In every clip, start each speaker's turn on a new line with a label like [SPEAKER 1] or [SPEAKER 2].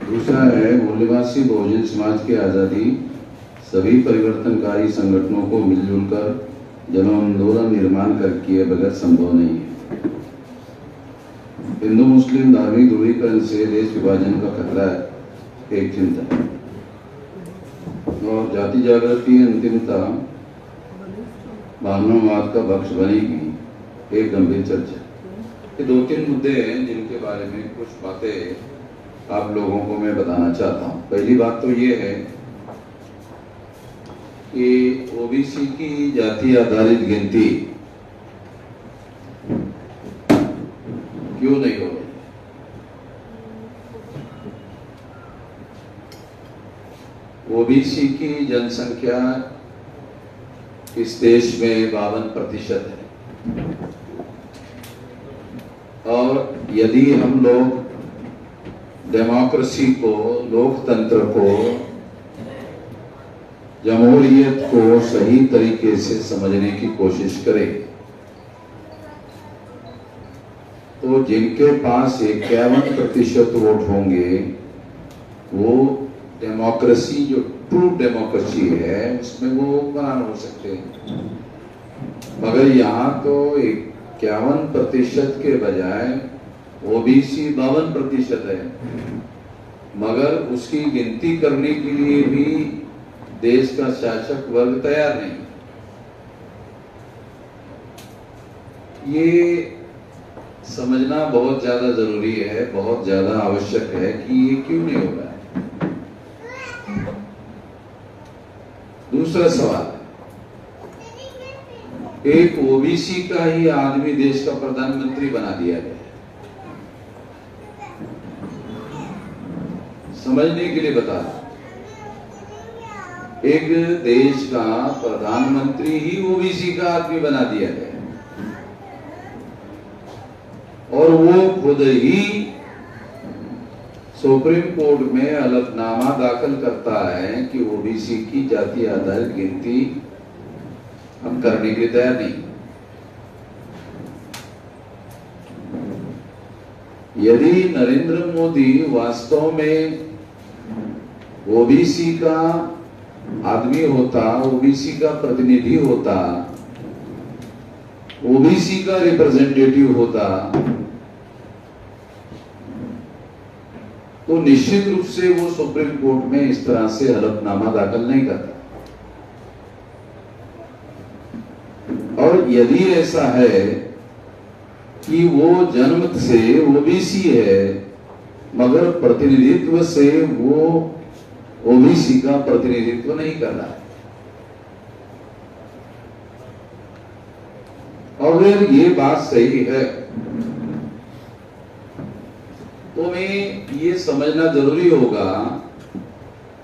[SPEAKER 1] दूसरा है मूल्यवासी बहुजन समाज की आज़ादी सभी परिवर्तनकारी संगठनों को मिलजुल कर जन आंदोलन निर्माण कर किए बगैर संभव नहीं है। हिंदू मुस्लिम धार्मिक ध्रुवीकरण से देश विभाजन का खतरा एक चिंता है और जाति जागृति अंतिमता भावनावाद का पक्ष बनेगी एक गंभीर चर्चा। ये दो तीन मुद्दे हैं जिनके बारे में कुछ बातें आप लोगों को मैं बताना चाहता हूँ। पहली बात तो ये है कि ओबीसी की जाति आधारित गिनती क्यों नहीं हो रही। ओबीसी की जनसंख्या इस देश में 52% है और यदि हम लोग डेमोक्रेसी को, लोकतंत्र को, जमहूरियत को सही तरीके से समझने की कोशिश करें तो जिनके पास 51% वोट होंगे वो डेमोक्रेसी, जो ट्रू डेमोक्रेसी है, उसमें वो बयान हो सकते हैं। मगर यहाँ तो 51% के बजाय ओबीसी 52% है, मगर उसकी गिनती करने के लिए भी देश का शासक वर्ग तैयार नहीं। ये समझना बहुत ज्यादा जरूरी है, बहुत ज्यादा आवश्यक है कि ये क्यों नहीं हो रहा है। दूसरा सवाल, एक ओबीसी का ही आदमी देश का प्रधानमंत्री बना दिया गया। समझने के लिए बता रहा, एक देश का प्रधानमंत्री ही ओबीसी का आदमी बना दिया गया और वो खुद ही सुप्रीम कोर्ट में हलफनामा दाखिल करता है कि ओबीसी की जाति आधारित गिनती हम करने के लिए तैयार नहीं। यदि नरेंद्र मोदी वास्तव में ओबीसी का आदमी होता, ओबीसी का प्रतिनिधि होता, ओबीसी का रिप्रेजेंटेटिव होता, तो निश्चित रूप से वो सुप्रीम कोर्ट में इस तरह से हलफनामा दाखिल नहीं करता। और यदि ऐसा है कि वो जन्म से ओबीसी है मगर प्रतिनिधित्व से वो ओबीसी का प्रतिनिधित्व नहीं कर रहा है, और अगर ये बात सही है तो हमें ये समझना जरूरी होगा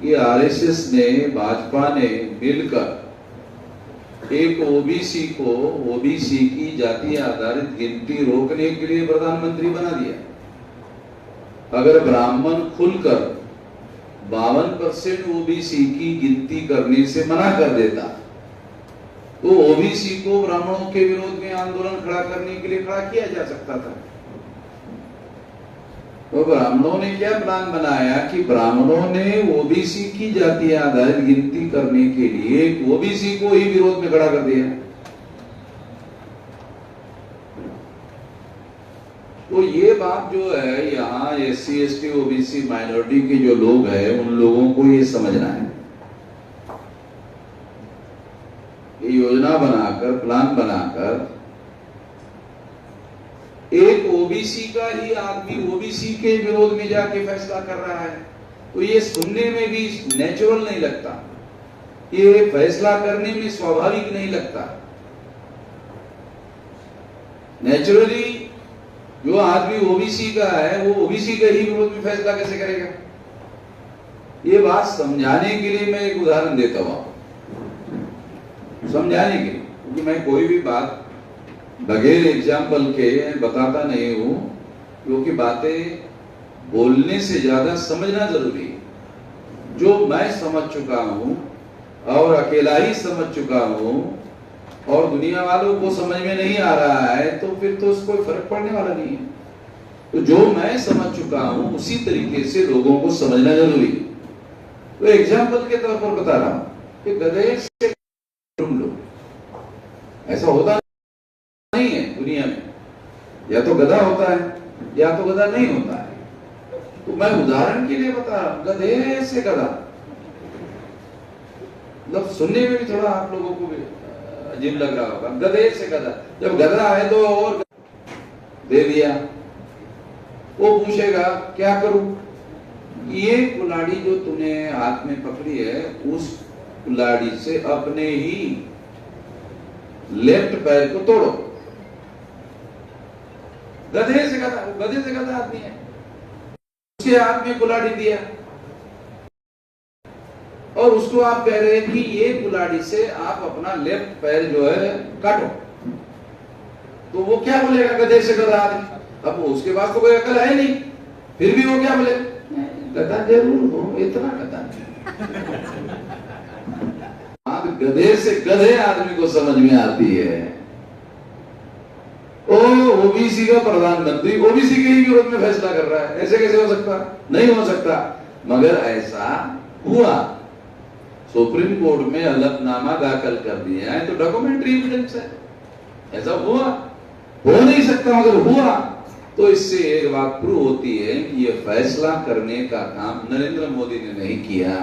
[SPEAKER 1] कि आरएसएस ने, भाजपा ने मिलकर एक ओबीसी को, ओबीसी की जाति आधारित गिनती रोकने के लिए प्रधानमंत्री बना दिया। अगर ब्राह्मण खुलकर 52% ओबीसी की गिनती करने से मना कर देता तो ओबीसी को ब्राह्मणों के विरोध में आंदोलन खड़ा करने के लिए खड़ा किया जा सकता था। तो ब्राह्मणों ने क्या प्लान बनाया कि ब्राह्मणों ने ओबीसी की जाति आधारित गिनती करने के लिए ओबीसी को ही विरोध में खड़ा कर दिया। तो ये बात जो है, यहाँ एससी एसटी ओबीसी माइनॉरिटी के जो लोग हैं उन लोगों को ये समझना है। ये योजना बनाकर, प्लान बनाकर एक ओबीसी का ही आदमी ओबीसी के विरोध में जाके फैसला कर रहा है, तो ये सुनने में भी नेचुरल नहीं लगता, ये फैसला करने में स्वाभाविक नहीं लगता। नेचुरली जो आदमी ओबीसी का है वो ओबीसी के ही विरोध में फैसला कैसे करेगा। ये बात समझाने के लिए मैं एक उदाहरण देता हूं, समझाने के लिए, क्योंकि मैं कोई भी बात बगैर एग्जाम्पल के बताता नहीं हूं, क्योंकि बातें बोलने से ज्यादा समझना जरूरी है। जो मैं समझ चुका हूं और अकेला ही समझ चुका हूं और दुनिया वालों को समझ में नहीं आ रहा है तो फिर तो उसको फर्क पड़ने वाला नहीं है। तो जो मैं समझ चुका हूं उसी तरीके से लोगों को समझना जरूरी है। तो एग्जाम्पल के तौर पर बता रहा हूं कि गधे से ढूंढ लो, ऐसा होता नहीं है दुनिया में, या तो गधा होता है या तो गधा नहीं होता है। तो मैं उदाहरण के लिए बता रहा हूं, गधे से गधा, मतलब सुनने में भी थोड़ा आप लोगों को भी अजीब लग रहा होगा। गधे से गधा, जब गधा है तो और दे दिया, वो पूछेगा क्या करूं, ये कुल्हाड़ी जो तूने हाथ में पकड़ी है उस कुल्हाड़ी से अपने ही लेफ्ट पैर को तोड़ो। गधे से गधा, गधे से गधा आदमी है, उसके हाथ में कुल्हाड़ी दिया और उसको आप कह रहे हैं कि ये कुल्हाड़ी से आप अपना लेफ्ट पैर जो है काटो, तो वो क्या बोलेगा? गधे से गधा आदमी। अब उसके पास तो कोई अकल है नहीं, फिर भी वो क्या बोले? गधा जरूर हो, इतना गधा गधे से गधे आदमी को समझ में आती है। ओ ओबीसी का प्रधानमंत्री ओबीसी के ही विरोध में फैसला कर रहा है, ऐसे कैसे हो सकता? नहीं हो सकता। मगर ऐसा हुआ, सुप्रीम कोर्ट में हलफनामा दाखिल कर दिया है, तो डॉक्यूमेंट्री एविडेंस है, ऐसा हुआ। हो नहीं सकता मगर हुआ, तो इससे एक बात प्रूव होती है कि ये फैसला करने का काम नरेंद्र मोदी ने नहीं किया,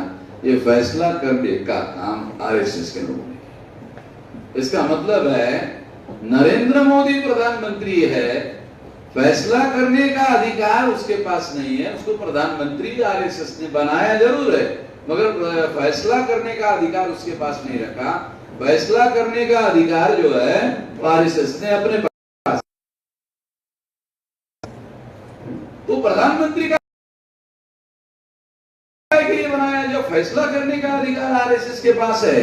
[SPEAKER 1] ये फैसला करने का काम आरएसएस के लोगों ने किया। इसका मतलब है नरेंद्र मोदी प्रधानमंत्री है, फैसला करने का अधिकार उसके पास नहीं है, उसको प्रधानमंत्री आरएसएस ने बनाया जरूर है, मगर फैसला करने का अधिकार उसके पास नहीं रखा। फैसला करने का अधिकार जो है आरएसएस ने अपने पास, तो प्रधानमंत्री का लिए बनाया। जब फैसला करने का अधिकार आरएसएस के पास है,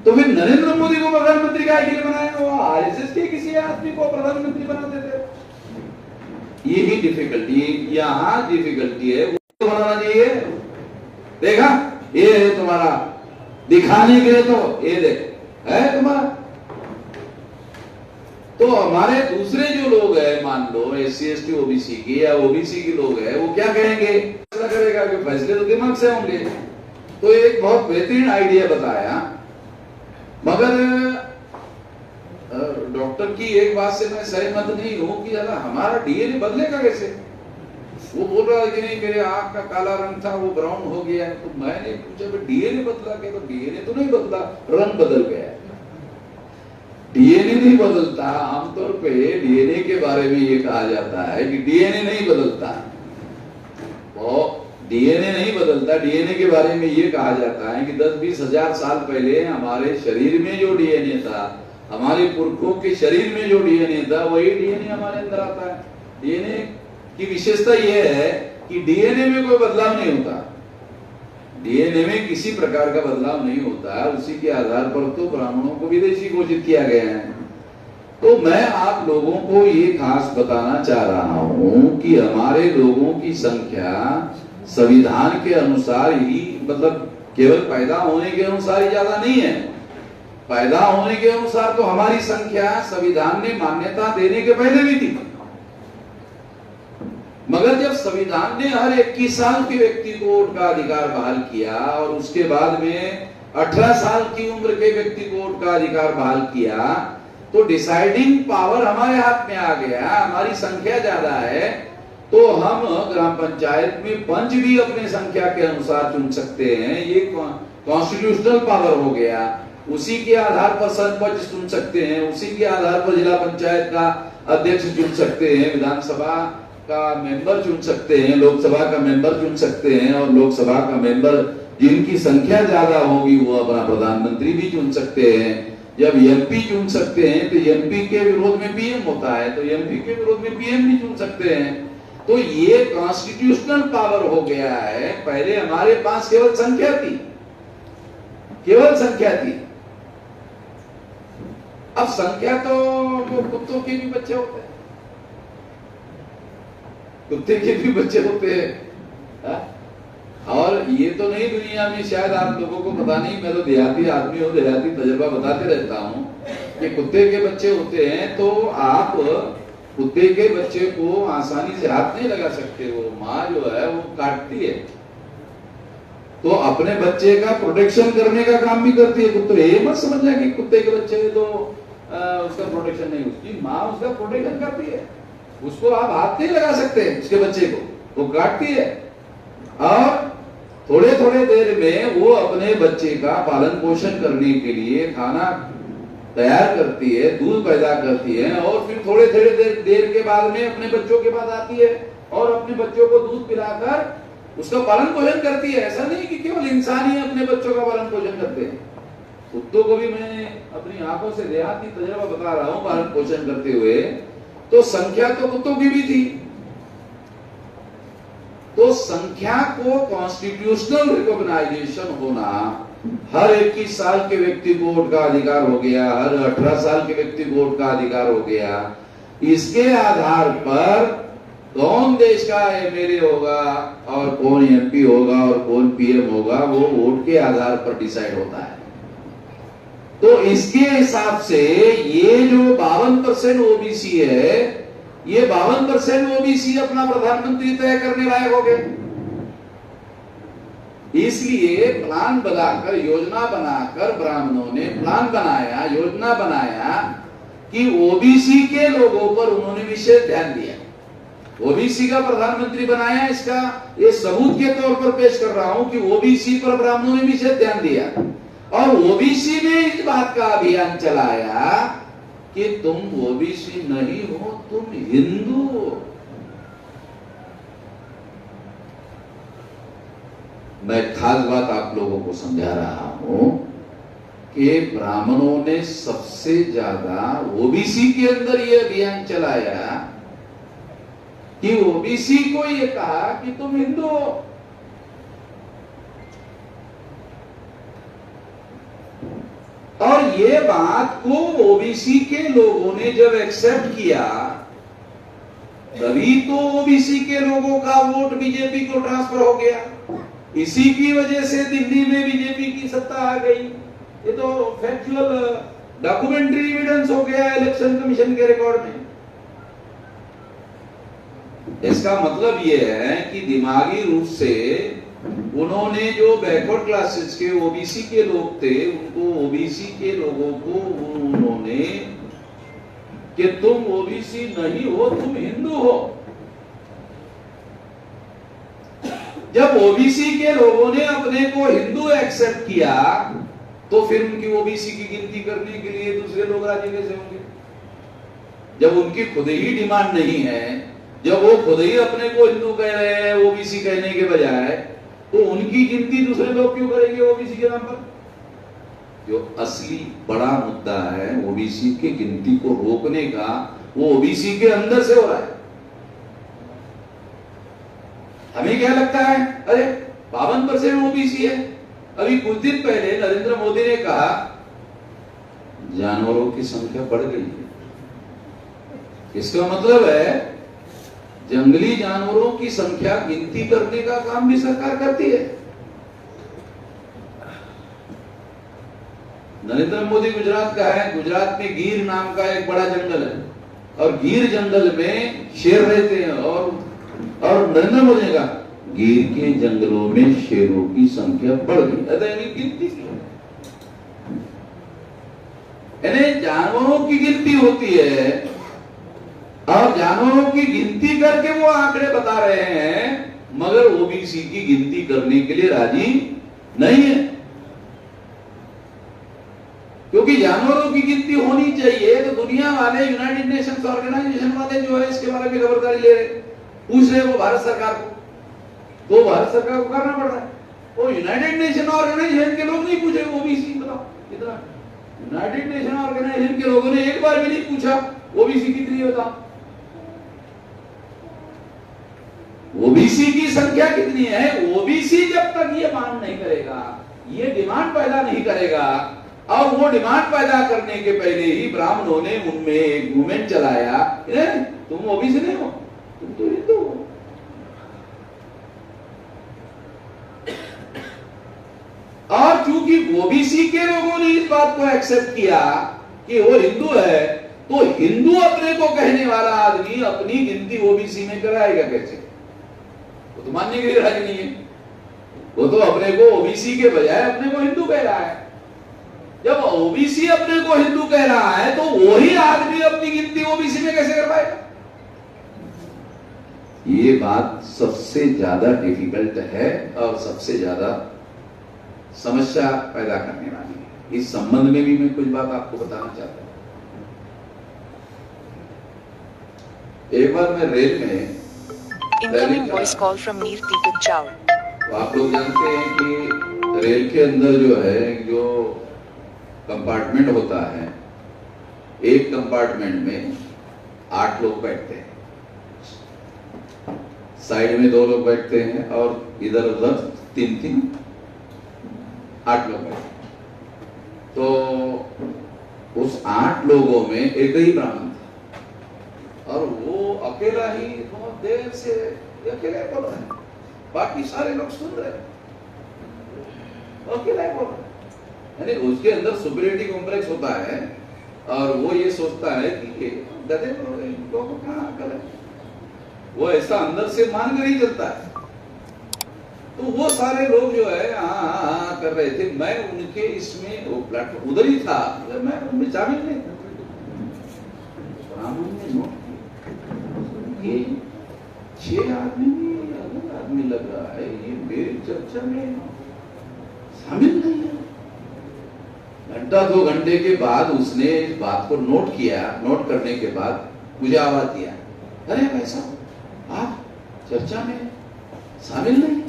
[SPEAKER 1] तो फिर नरेंद्र मोदी को प्रधानमंत्री का लिए बनाया? वो आरएसएस के किसी आदमी को प्रधानमंत्री बना देते। ये ही डिफिकल्टी, यहां डिफिकल्टी है, वो बनाना चाहिए। देखा, ये है तुम्हारा, दिखाने के लिए तो ये देख है तुम्हारा। तो हमारे दूसरे जो लोग हैं, मान लो एससी एसटी ओबीसी के या ओबीसी के लोग हैं, वो क्या कहेंगे? फैसला करेगा कि फैसले तो दिमाग से होंगे। तो एक बहुत बेहतरीन आइडिया बताया, मगर डॉक्टर की एक बात से मैं सहमत नहीं हूं कि हमारा डीएनए बदलेगा कैसे। वो बोल रहा है कि नहीं, मेरे आंख का काला रंग था वो ब्राउन हो गया है। तो मैंने पूछा डीएनए बदला क्या? तो डीएनए तो नहीं बदला, रंग बदल गया। डीएनए नहीं बदलता। आमतौर पे डीएनए के बारे में ये कहा जाता है कि डीएनए नहीं बदलता, डीएनए नहीं बदलता। डीएनए के बारे में ये कहा जाता है कि 10-20 हजार साल पहले हमारे शरीर में जो डीएनए था, हमारे पुरखों के शरीर में जो डीएनए था, वही डीएनए हमारे अंदर आता है। डीएनए की विशेषता यह है कि डीएनए में कोई बदलाव नहीं होता, डीएनए में किसी प्रकार का बदलाव नहीं होता है। उसी के आधार पर तो ब्राह्मणों को विदेशी घोषित किया गया है। तो मैं आप लोगों को ये खास बताना चाह रहा हूं कि हमारे लोगों की संख्या संविधान के अनुसार ही, मतलब केवल पैदा होने के अनुसार ही ज्यादा नहीं है। पैदा होने के अनुसार तो हमारी संख्या संविधान ने मान्यता देने के पहले भी थी, मगर जब संविधान ने हर 21 साल के व्यक्ति को वोट का अधिकार बहाल किया और उसके बाद में 18 साल की उम्र के व्यक्ति को वोट का अधिकार बहाल किया, तो डिसाइडिंग पावर हमारे हाथ में आ गया। हमारी संख्या ज्यादा है, तो हम ग्राम पंचायत में पंच भी अपने संख्या के अनुसार चुन सकते हैं। ये कॉन्स्टिट्यूशनल पावर हो गया। उसी के आधार पर सरपंच चुन सकते हैं, उसी के आधार पर जिला पंचायत का अध्यक्ष चुन सकते हैं, विधानसभा का मेंबर चुन सकते हैं, लोकसभा का मेंबर चुन सकते हैं, और लोकसभा का मेंबर जिनकी संख्या ज्यादा होगी वो अपना प्रधानमंत्री भी चुन सकते हैं। जब एमपी चुन सकते हैं तो एमपी के विरोध में पीएम होता है, तो एमपी के विरोध में पीएम भी चुन सकते हैं। तो ये कॉन्स्टिट्यूशनल पावर हो गया है। पहले हमारे पास केवल संख्या थी, केवल संख्या थी। अब संख्या तो कुत्तों के भी बच्चे होते हैं, कुत्ते के भी बच्चे होते हैं। और ये तो नहीं दुनिया में, शायद आप लोगों को पता नहीं, मैं तो देहाती आदमी हूँ, देहाती तजुर्बा बताते रहता हूँ कि कुत्ते के बच्चे होते हैं तो आप कुत्ते के बच्चे को आसानी से हाथ नहीं लगा सकते, वो माँ जो है वो काटती है, तो अपने बच्चे का प्रोटेक्शन करने का काम भी करती है। कुत्ते ये मत समझना कि कुत्ते के बच्चे तो उसका प्रोटेक्शन नहीं, उसकी माँ उसका प्रोटेक्शन करती है। उसको आप हाथ नहीं लगा सकते, उसके बच्चे को वो काटती है, और थोड़े थोड़े देर में वो अपने बच्चे का पालन पोषण करने के लिए खाना तैयार करती है, दूध पैदा करती है, और फिर थोड़े थोड़े देर के बाद में अपने बच्चों के पास आती है और अपने बच्चों को दूध पिलाकर उसका पालन पोषण करती है। ऐसा नहीं कि केवल इंसान ही अपने बच्चों का पालन पोषण करते हैं, कुत्तों को भी मैं अपनी आंखों से देहाती तजुर्बा बता रहा हूं पालन पोषण करते हुए। तो संख्या तो कुत्तों की भी थी, तो संख्या को कॉन्स्टिट्यूशनल रिकॉग्नाइजेशन होना, हर 21 साल के व्यक्ति को वोट का अधिकार हो गया, हर 18 साल के व्यक्ति को वोट का अधिकार हो गया, इसके आधार पर कौन देश का एमएलए होगा और कौन एमपी होगा और कौन पीएम होगा, वो वोट के आधार पर डिसाइड होता है। तो इसके हिसाब से ये जो 52% ओबीसी है, ये 52% ओबीसी अपना प्रधानमंत्री तय करने लायक हो गए। इसलिए प्लान बनाकर, योजना बनाकर ब्राह्मणों ने प्लान बनाया, योजना बनाया कि ओबीसी के लोगों पर उन्होंने विशेष ध्यान दिया, ओबीसी का प्रधानमंत्री बनाया। इसका ये सबूत के तौर पर पेश कर रहा हूं कि ओबीसी पर ब्राह्मणों ने विशेष ध्यान दिया, और ओबीसी ने इस बात का अभियान चलाया कि तुम ओबीसी नहीं हो, तुम हिंदू हो। मैं खास बात आप लोगों को समझा रहा हूं कि ब्राह्मणों ने सबसे ज्यादा ओबीसी के अंदर यह अभियान चलाया कि ओबीसी को ये कहा कि तुम हिंदू हो। और ये बात को ओबीसी के लोगों ने जब एक्सेप्ट किया, तभी तो ओबीसी के लोगों का वोट बीजेपी को ट्रांसफर हो गया। इसी की वजह से दिल्ली में बीजेपी की सत्ता आ गई। ये तो फैक्चुअल डॉक्यूमेंट्री एविडेंस हो गया इलेक्शन कमीशन के रिकॉर्ड में। इसका मतलब यह है कि दिमागी रूप से उन्होंने जो बैकवर्ड क्लासेस के ओबीसी के लोग थे, उनको ओबीसी के लोगों को उन्होंने कि तुम ओबीसी नहीं हो, तुम हिंदू हो। जब ओबीसी के लोगों ने अपने को हिंदू एक्सेप्ट किया, तो फिर उनकी ओबीसी की गिनती करने के लिए दूसरे लोग राजी कैसे होंगे? जब उनकी खुद ही डिमांड नहीं है, जब वो खुद ही अपने को हिंदू कह रहे हैं ओबीसी कहने के बजाय, तो उनकी गिनती दूसरे लोग क्यों करेंगे ओबीसी के नाम पर? जो असली बड़ा मुद्दा है ओबीसी की गिनती को रोकने का, वो ओबीसी के अंदर से हो रहा है। हमें क्या लगता है, अरे 52% ओबीसी है। अभी कुछ दिन पहले नरेंद्र मोदी ने कहा जानवरों की संख्या बढ़ गई है। इसका मतलब है जंगली जानवरों की संख्या गिनती करने का काम भी सरकार करती है। नरेंद्र मोदी गुजरात का है, गुजरात में गिर नाम का एक बड़ा जंगल है, और गिर जंगल में शेर रहते हैं, और नरेंद्र मोदी ने कहा गिर के जंगलों में शेरों की संख्या बढ़ गई। गिनती यानी जानवरों की गिनती होती है, और जानवरों की गिनती करके वो आंकड़े बता रहे हैं, मगर ओबीसी की गिनती करने के लिए राजी नहीं है। क्योंकि जानवरों की गिनती होनी चाहिए, तो दुनिया वाले, यूनाइटेड नेशंस ऑर्गेनाइजेशन वाले जो है इसके बारे में खबरदारी ले रहे, पूछ रहे वो भारत सरकार को, तो भारत सरकार को करना पड़ रहा है। वो यूनाइटेड नेशन ऑर्गेनाइजेशन के लोग नहीं पूछे ओबीसी, बताओ कितना? यूनाइटेड नेशन ऑर्गेनाइजेशन के लोगों ने एक बार भी नहीं पूछा ओबीसी कितनी है, बताओ ओबीसी की संख्या कितनी है। ओबीसी जब तक ये मांग नहीं करेगा, ये डिमांड पैदा नहीं करेगा, और वो डिमांड पैदा करने के पहले ही ब्राह्मणों ने उनमें एक मूवमेंट चलाया, तुम ओबीसी नहीं हो, तुम तो हिंदू हो। और चूंकि ओबीसी के लोगों ने इस बात को एक्सेप्ट किया कि वो हिंदू है, तो हिंदू अपने को कहने वाला आदमी अपनी गिनती ओबीसी में कराएगा कैसे? वो तो मानने के लिए राजी नहीं है। वो तो अपने को ओबीसी के बजाय अपने को हिंदू कह रहा है। जब ओबीसी अपने को हिंदू कह रहा है तो वही आदमी अपनी गिनती ओबीसी में कैसे कर पाएगा? ये बात सबसे ज्यादा डिफिकल्ट है और सबसे ज्यादा समस्या पैदा करने वाली है। इस संबंध में भी मैं कुछ बात आपको बताना चाहता हूं। एक बार मैं रेल में
[SPEAKER 2] incoming voice call from Mir Deepak चाव।
[SPEAKER 1] तो आप लोग जानते हैं कि रेल के अंदर जो है जो कंपार्टमेंट होता है, एक कंपार्टमेंट में 8 लोग बैठते हैं, साइड में 2 लोग बैठते हैं और इधर उधर 3-3 8 लोग बैठते हैं। तो उस 8 लोगों में एक ही ब्राह्मण था और वो अकेला ही बहुत देर से अकेला बोल रहा है, बाकी सारे लोग सुन रहे हैं, अकेला बोल रहा है। यानी उसके अंदर सुपीरियरिटी कॉम्प्लेक्स होता है और वो ये सोचता है कि गधे लोगों को कहां अकल है, वो ऐसा अंदर से मान कर ही चलता है। तो वो सारे लोग जो है हाँ कर रहे थे, मैं उनके इसमें वो प्लेटफॉर्म उधर ही था, मैं उनमें शामिल नहीं था। ब्राह्मण ने नोट किया ये 6 आदमी अलग आदमी लग रहा है, ये मेरी चर्चा में शामिल नहीं है। घंटा 2 घंटे के बाद उसने इस बात को नोट किया। नोट करने के बाद मुझे आवाज दिया, अरे भाई साहब आप चर्चा में शामिल नहीं।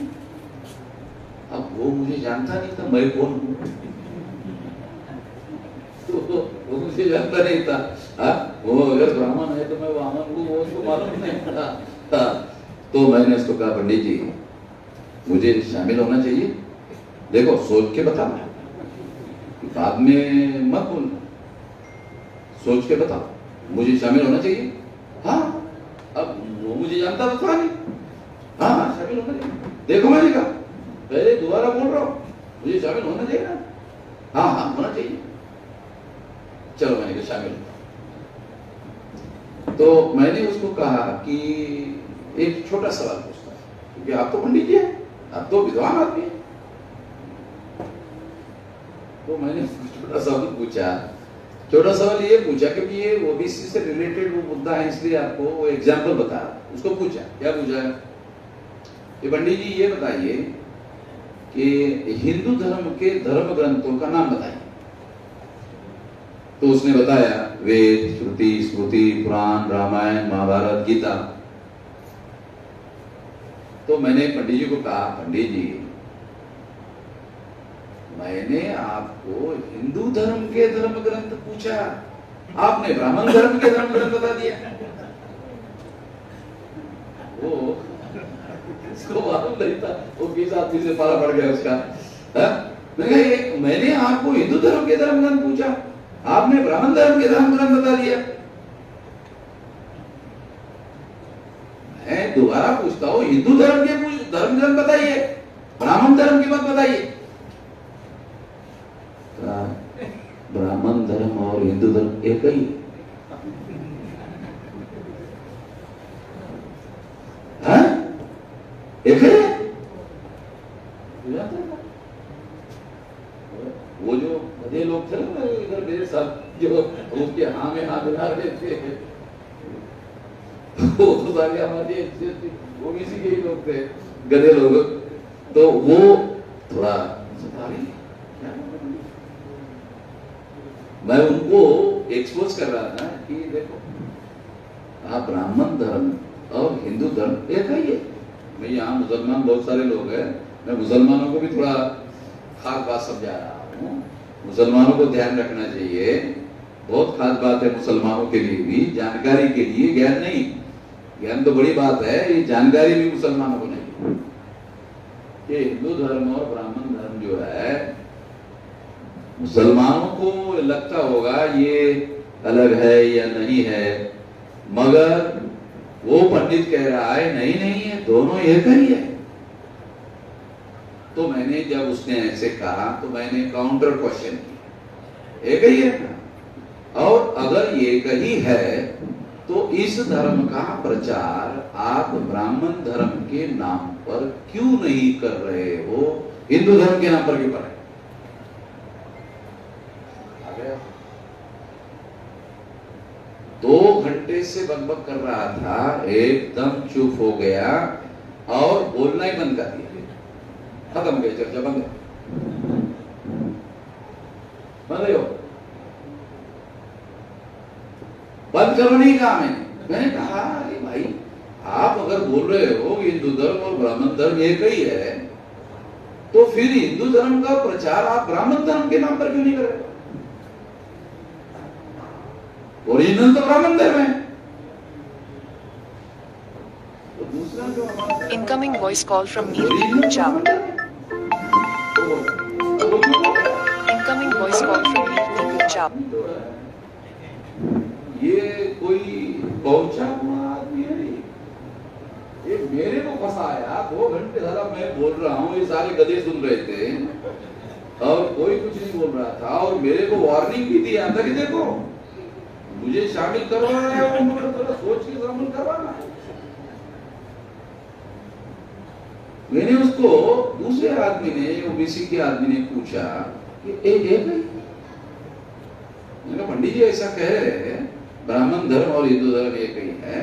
[SPEAKER 1] अब वो मुझे जानता नहीं था मैं कौन हूं, तो वो मुझे जानता नहीं था। वो अगर ब्राह्मण है तो मैं वामन हूँ, वो उसको मालूम नहीं था। तो मैंने उसको कहा, पंडित जी मुझे शामिल होना चाहिए, देखो सोच के बताना, बाद में मत बोलना, सोच के बताओ मुझे शामिल होना चाहिए। हाँ, अब वो मुझे जानता तो था नहीं। हाँ शामिल होना चाहिए, देखो मैंने कहा, पहले दोबारा बोल रहा हूं, मुझे शामिल होना चाहिए ना। हाँ हाँ होना चाहिए, चलो मैंने कहा शामिल। तो मैंने उसको कहा कि एक छोटा सवाल पूछता है, क्योंकि आप तो पंडित जी हैं, आप तो विद्वान आदमी हैं। तो मैंने छोटा सवाल पूछा, छोटा सवाल ये पूछा क्योंकि ये ओबीसी से रिलेटेड वो मुद्दा है, इसलिए आपको वो एग्जाम्पल बता। उसको पूछा, क्या पूछा कि पंडित जी ये बताइए कि हिंदू धर्म के धर्म ग्रंथों का नाम बताइए। तो उसने बताया वेद, श्रुति, स्मृति, पुराण, रामायण, महाभारत, गीता। तो मैंने पंडित जी को कहा, पंडित जी मैंने आपको हिंदू धर्म के धर्म ग्रंथ पूछा, आपने ब्राह्मण धर्म के धर्म ग्रंथ बता दिया। वो उसको मालूम नहीं था, वो किस आदमी से पाला पड़ गया उसका। मैंने आपको हिंदू धर्म के धर्म ग्रंथ पूछा, आपने ब्राह्मण धर्म के धर्म ग्रंथ बता दिया। मैं दोबारा पूछता हूँ, हिंदू धर्म के धर्म ग्रंथ बताइए, ब्राह्मण धर्म की मत बताइए। ब्राह्मण धर्म और हिंदू धर्म एक ही है, एक है। वो जो बड़े लोग थे ना इधर मेरे साथ, जो उसके हाँ में हाथ मिला रहे थे, वो तो सारे हमारे वो किसी के ही लोग थे, गधे लोग। तो वो थोड़ा मैं उनको एक्सपोज कर रहा था कि देखो आप ब्राह्मण धर्म और हिंदू धर्म एक ही है। मैं यहाँ मुसलमान बहुत सारे लोग हैं, मैं मुसलमानों को भी थोड़ा खास बात समझा रहा हूँ। मुसलमानों को ध्यान रखना चाहिए, बहुत खास बात है मुसलमानों के लिए भी, जानकारी के लिए, ज्ञान नहीं। ज्ञान तो बड़ी बात है, ये जानकारी भी मुसलमानों को नहीं। ये हिंदू धर्म और ब्राह्मण धर्म जो है, मुसलमानों को लगता होगा ये अलग है या नहीं है, मगर वो पंडित कह रहा है नहीं नहीं है, दोनों एक ही है। तो मैंने जब उसने ऐसे कहा तो मैंने काउंटर क्वेश्चन किया, एक ही है ना। और और अगर एक ही है तो इस धर्म का प्रचार आप ब्राह्मण धर्म के नाम पर क्यों नहीं कर रहे हो? हिंदू धर्म के नाम पर क्यों कर रहे हो? 2 घंटे से बकबक कर रहा था, एकदम चुप हो गया और बोलना ही बंद कर दिया। खत्म हो गई चर्चा, बंद हो। बंद करो नहीं कहा मैंने कहा अरे भाई, आप अगर बोल रहे हो हिंदू धर्म और ब्राह्मण धर्म एक ही है, तो फिर हिंदू धर्म का प्रचार आप ब्राह्मण धर्म के नाम पर क्यों नहीं कर रहे? ओरिजिनल तो ब्राह्मण धर्म है। तो दूसरा जो हमारा
[SPEAKER 2] Incoming voice call from Neer Deepak Chawla. Incoming voice call from Neer Deepak Chawla.
[SPEAKER 1] ये कोई पहुंचा हुआ आदमी है नहीं, ये मेरे को फंसाया। 2 घंटे सारा मैं बोल रहा हूँ, ये सारे गधे सुन रहे थे और कोई कुछ नहीं बोल रहा था, और मेरे को वार्निंग भी दिया था कि देखो मुझे शामिल करवाना है, थोड़ा सोच के शामिल करवाना है। मैंने उसको, दूसरे आदमी ने, ओबीसी के आदमी ने पूछा कि पंडित जी ऐसा कह रहे हैं ब्राह्मण धर्म और हिंदू धर्म एक ही है,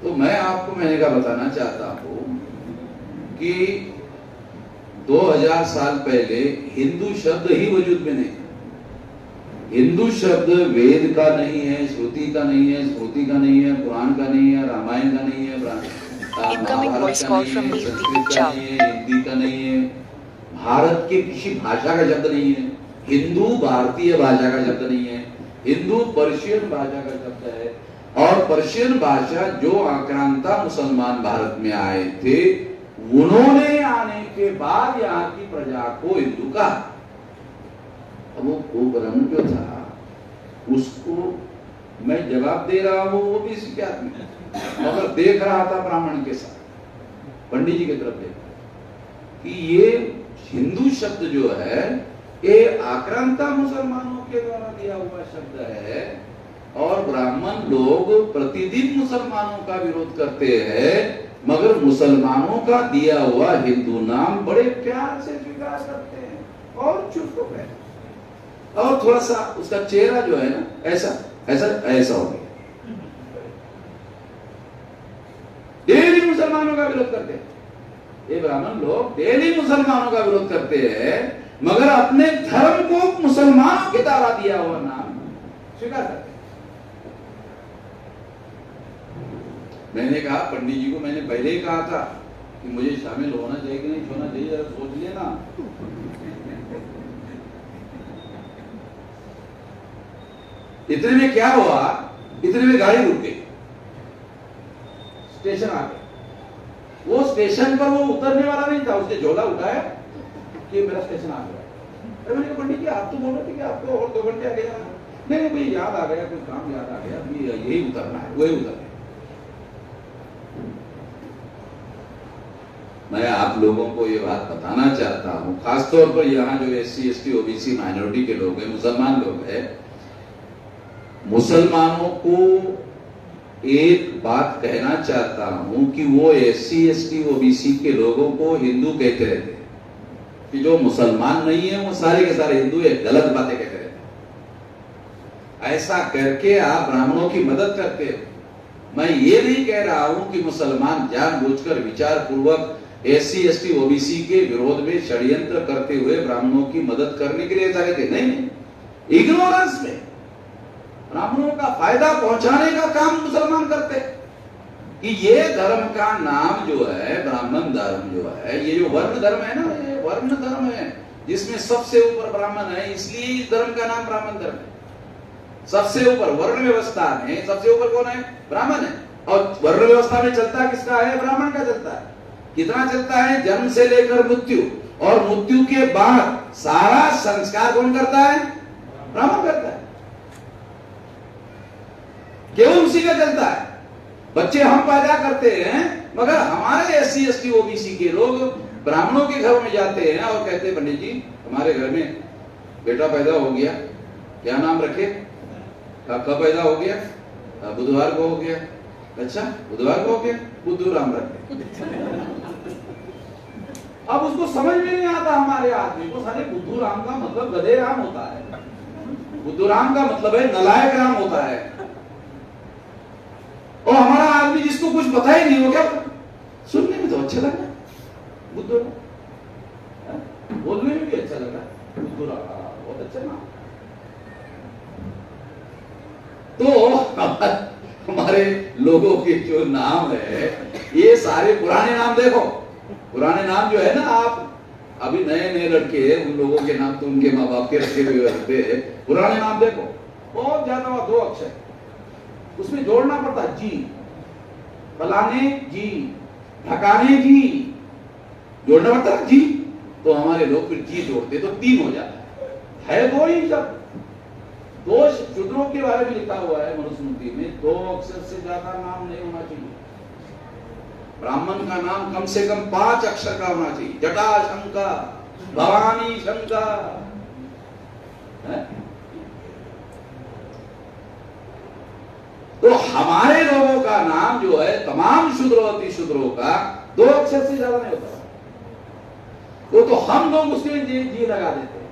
[SPEAKER 1] तो मैं आपको मैंने का बताना चाहता हूं कि 2000 साल पहले हिंदू शब्द ही वजूद में नहीं। हिंदू शब्द वेद का नहीं है, श्रुति का नहीं है, स्मृति का नहीं है, पुराण का नहीं है, रामायण का नहीं है,
[SPEAKER 2] Incoming voice call from Neer Deepak Chawla.
[SPEAKER 1] Hindi का नहीं है, भारत के किसी भाषा का शब्द नहीं है, हिंदू भारतीय भाषा का शब्द नहीं है, हिंदू पर्शियन भाषा का शब्द है। और पर्शियन भाषा जो आक्रांता मुसलमान भारत में आए थे, उन्होंने आने के बाद यहाँ की प्रजा को हिंदू कहा। अब वो ब्राह्मण जो था उसको मैं जवाब दे रहा हूँ, वो भी इसी आदमी मगर देख रहा था ब्राह्मण के साथ, पंडित जी की तरफ देख कि ये हिंदू शब्द जो है ये आक्रांता मुसलमानों के द्वारा दिया हुआ शब्द है, और ब्राह्मण लोग प्रतिदिन मुसलमानों का विरोध करते हैं, मगर मुसलमानों का दिया हुआ हिंदू नाम बड़े प्यार से स्वीकार करते हैं और चुप हो गए। और थोड़ा सा उसका चेहरा जो है ना ऐसा ऐसा ऐसा हो गया। डेली मुसलमानों का विरोध करते हैं, ये ब्राह्मण लोग डेली मुसलमानों का विरोध करते हैं, मगर अपने धर्म को मुसलमानों के द्वारा दिया हुआ नाम स्वीकार करते हैं। मैंने कहा पंडित जी को, मैंने पहले ही कहा था कि मुझे शामिल होना चाहिए कि नहीं होना चाहिए, जरा सोच लिए ना। इतने में क्या हुआ, इतने में गाड़ी रुक गई, स्टेशन आ गया। वो स्टेशन पर वो उतरने वाला नहीं था, उसने झोला उठाया कि मेरा स्टेशन आ गया। मैंने कहा पंडित जी आप तो बोल रहे थे कि आपको और 2 घंटे आगे जाना। नहीं भाई याद आ गया, कुछ काम याद आ गया, अभी यही उतरना है, वही उतरना है। मैं आप लोगों को ये बात बताना चाहता हूँ, खासतौर पर यहाँ जो SC ST OBC माइनॉरिटी के लोग हैं, मुसलमान लोग हैं, मुसलमानों को एक बात कहना चाहता हूं कि वो SC ST OBC के लोगों को हिंदू कहते रहते हैं, कि जो मुसलमान नहीं है वो सारे के सारे हिंदू है, गलत बातें कहते रहते हैं। ऐसा करके आप ब्राह्मणों की मदद करते हो। मैं ये नहीं कह रहा हूं कि मुसलमान जानबूझकर विचार पूर्वक SC ST OBC के विरोध में षड्यंत्र करते हुए ब्राह्मणों की मदद करने के लिए ऐसा कहते नहीं, इग्नोरेंस में ब्राह्मणों का फायदा पहुंचाने का काम मुसलमान करते कि ये धर्म का नाम जो है ब्राह्मण धर्म जो है, ये जो वर्ण धर्म है ना, ये वर्ण धर्म है जिसमें सबसे ऊपर ब्राह्मण है, इसलिए इस धर्म का नाम ब्राह्मण धर्म है। सबसे ऊपर वर्ण व्यवस्था में सबसे ऊपर कौन है? ब्राह्मण है। और वर्ण व्यवस्था में चलता किसका है? ब्राह्मण का चलता है। कितना चलता है? जन्म से लेकर मृत्यु, और मृत्यु के बाद सारा संस्कार कौन करता है? ब्राह्मण करता है। केवल उसी का चलता है। बच्चे हम पैदा करते हैं, मगर हमारे SC ST OBC के लोग ब्राह्मणों के घर में जाते हैं और कहते हैं पंडित जी हमारे घर में बेटा पैदा हो गया, क्या नाम रखे? कब पैदा हो गया? बुधवार को हो गया। अच्छा, बुधवार को हो गया, बुद्धू राम रख गए। अब उसको समझ में नहीं आता हमारे आदमी को, सारे बुद्धू राम का मतलब गधे राम होता है, बुद्धू राम का मतलब है नलायक राम होता है। और हमारा आदमी जिसको कुछ पता ही नहीं हो, क्या सुनने में तो अच्छा लग रहा है बुद्धू राम, बोलने में भी अच्छा लग रहा है बुद्धू राम, बहुत अच्छा नाम। तो हमारे लोगों के जो नाम है, ये सारे पुराने नाम देखो, पुराने नाम जो है ना, आप अभी नए नए लड़के उन लोगों के नाम तो उनके माँ बाप के रखे हुए होते हैं। पुराने नाम देखो बहुत ज्यादा, 2 अक्षर, उसमें जोड़ना पड़ता है जी, फलाने जी, ढकाने जी, जोड़ना पड़ता है जी। तो हमारे लोग फिर जी जोड़ते तो 3 हो जाता है 2 ही शब्द। 2 शूद्रों के बारे में लिखा हुआ है मनुस्मृति में, 2 अक्षर से ज्यादा नाम नहीं होना चाहिए। ब्राह्मण का नाम कम से कम 5 अक्षर का होना चाहिए। जटा शंका, भवानी शंका, तो हमारे लोगों का नाम जो है तमाम शूद्रों शूद्रों का 2 अक्षर से ज्यादा नहीं होता। तो हम लोग उसके जी लगा देते हैं।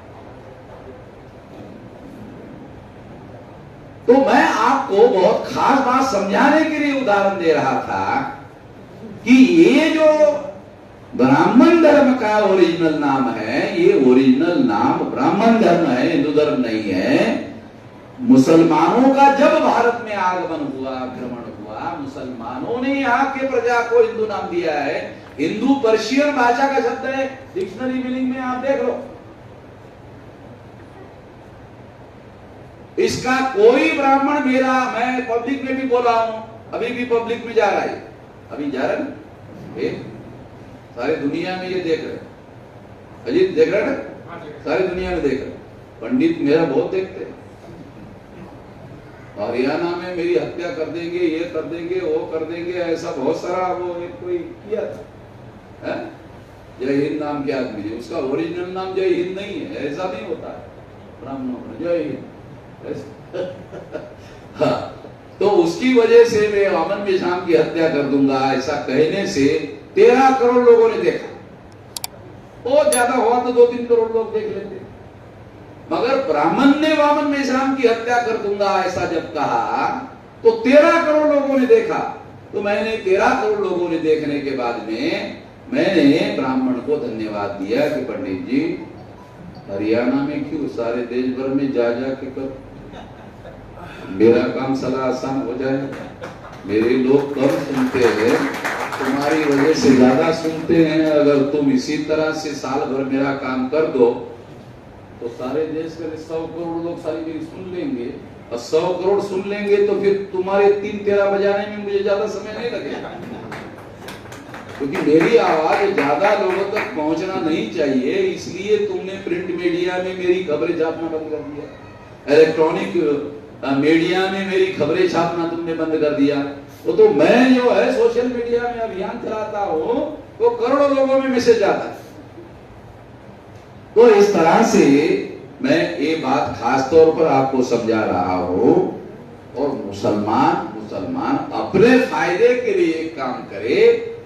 [SPEAKER 1] तो मैं आपको बहुत खास बात समझाने के लिए उदाहरण दे रहा था कि ये जो ब्राह्मण धर्म का ओरिजिनल नाम है, ये ओरिजिनल नाम ब्राह्मण धर्म है, हिंदू धर्म नहीं है। मुसलमानों का जब भारत में आगमन हुआ, आक्रमण हुआ, मुसलमानों ने यहाँ के प्रजा को हिंदू नाम दिया है। हिंदू पर्शियन भाषा का शब्द है, डिक्शनरी मीनिंग में आप देख लो। इसका कोई ब्राह्मण, मेरा मैं पब्लिक में भी बोला हूं, अभी भी पब्लिक में जा रहा है, अभी जा रहा है, सारी दुनिया में ये देख रहे, अजीत देख रहे ना, सारी दुनिया में देख रहे। पंडित मेरा बहुत देखते हैं, हरियाणा में मेरी हत्या कर देंगे, ये कर देंगे, वो कर देंगे, ऐसा बहुत सारा वो एक कोई किया था, है? जय हिंद नाम के आदमी ने, उसका ओरिजिनल नाम जय हिंद नहीं है, ऐसा नहीं होता है ब्राह्मणों में, जय हिंद। हाँ, तो उसकी वजह से मैं वामन मेश्राम की हत्या कर दूंगा, ऐसा कहने से 13 करोड़ लोगों ने देखा। बहुत ज्यादा हुआ तो 2-3 करोड़ लोग देख लेते, मगर ब्राह्मण ने वामन मेश्राम की हत्या कर दूंगा ऐसा जब कहा तो 13 करोड़ लोगों ने देखा। तो मैंने 13 करोड़ लोगों ने देखने के बाद में मैंने ब्राह्मण को धन्यवाद दिया कि पंडित जी, हरियाणा में क्यों, सारे देश भर में जा के कर, मेरा काम सला आसान हो जाए। मेरे लोग कम सुनते हैं, तुम्हारी वजह से ज्यादा सुनते हैं। अगर तुम इसी तरह से साल भर मेरा काम कर दो तो सारे देश के 100 करोड़ लोग सारी मेरी सुन लेंगे, और 100 करोड़ सुन लेंगे तो फिर तुम्हारे 3-13 बजाने में मुझे ज्यादा समय नहीं लगेगा, क्योंकि मेरी आवाज ज्यादा लोगों तक पहुंचना नहीं चाहिए। इसलिए तुमने प्रिंट मीडिया में मेरी खबरें छापना बंद कर दिया, इलेक्ट्रॉनिक मीडिया में मेरी खबरें छापना तुमने बंद कर दिया। तो मैं जो है सोशल मीडिया में अभियान चलाता हूं तो करोड़ों लोगों में मैसेज आता है। तो इस तरह से मैं ये बात खास तौर पर आपको समझा रहा हूं। और मुसलमान अपने फायदे के लिए एक काम करे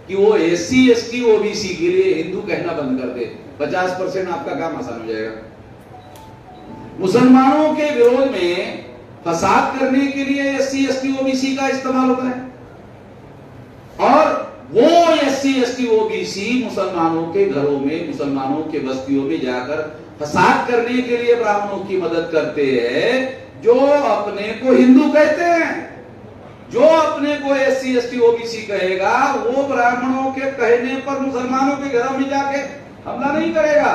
[SPEAKER 1] कि वो SC ST OBC के लिए हिंदू कहना बंद कर दे, 50% आपका काम आसान हो जाएगा। मुसलमानों के विरोध में फसाद करने के लिए SC ST OBC का इस्तेमाल होता है, और वो SC ST OBC मुसलमानों के घरों में, मुसलमानों के बस्तियों में जाकर फसाद करने के लिए ब्राह्मणों की मदद करते हैं, जो अपने को हिंदू कहते हैं। जो अपने को SC ST OBC कहेगा वो ब्राह्मणों के कहने पर मुसलमानों के घरों में जाके हमला नहीं करेगा।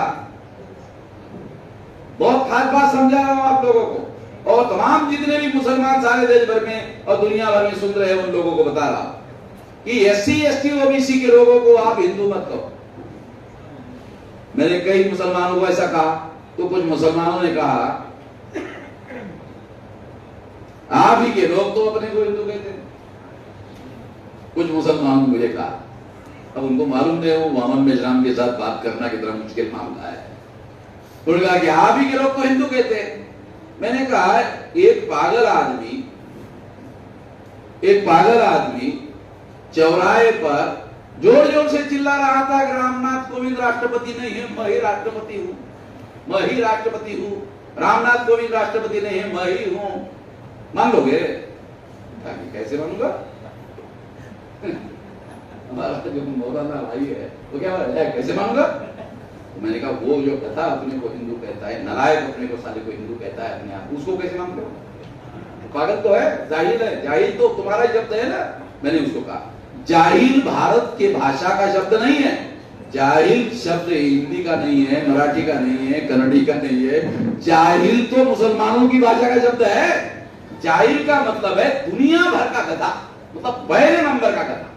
[SPEAKER 1] बहुत खास बात समझा रहा हूं आप लोगों को, और तमाम जितने भी मुसलमान सारे देश भर में और दुनिया भर में सुन रहे हैं उन लोगों को बता रहा हूं कि SC ST OBC के लोगों को आप हिंदू मत कहो। मैंने कई मुसलमानों को ऐसा कहा तो कुछ मुसलमानों ने कहा आप ही के लोग तो अपने को हिंदू कहते हैं। कुछ मुसलमानों ने मुझे कहा, अब उनको मालूम नहीं वो वामन मेश्राम के साथ बात करना कितना मुश्किल मामला है। उन्होंने कहा कि आप ही के लोग तो हिंदू कहते हैं, मैंने कहा एक पागल आदमी चौराहे पर जोर जोर से चिल्ला रहा था कि रामनाथ कोविंद राष्ट्रपति नहीं है, मैं ही राष्ट्रपति हूं, मैं ही राष्ट्रपति हूं, रामनाथ कोविंद राष्ट्रपति नहीं है, मैं ही हूं। मान लोगे? कैसे मानूंगा? हमारा जो मौलाना भाई है वो क्या है, कैसे मानूंगा? तो मैंने कहा वो जो कथा अपने को हिंदू कहता है, नालायक अपने को साले को हिंदू कहता है अपने आप, उसको कैसे मानते हो? पागल तो है, जाहिल है। जाहिल तो तुम्हारा शब्द है ना। मैंने उसको कहा जाहिल भारत के भाषा का शब्द नहीं है। जाहिल शब्द हिंदी का नहीं है, मराठी का नहीं है, कन्नड़ी का नहीं है। जाहिल तो मुसलमानों की भाषा का शब्द है। जाहिल का मतलब है दुनिया भर का गधा, मतलब पहले नंबर का गधा।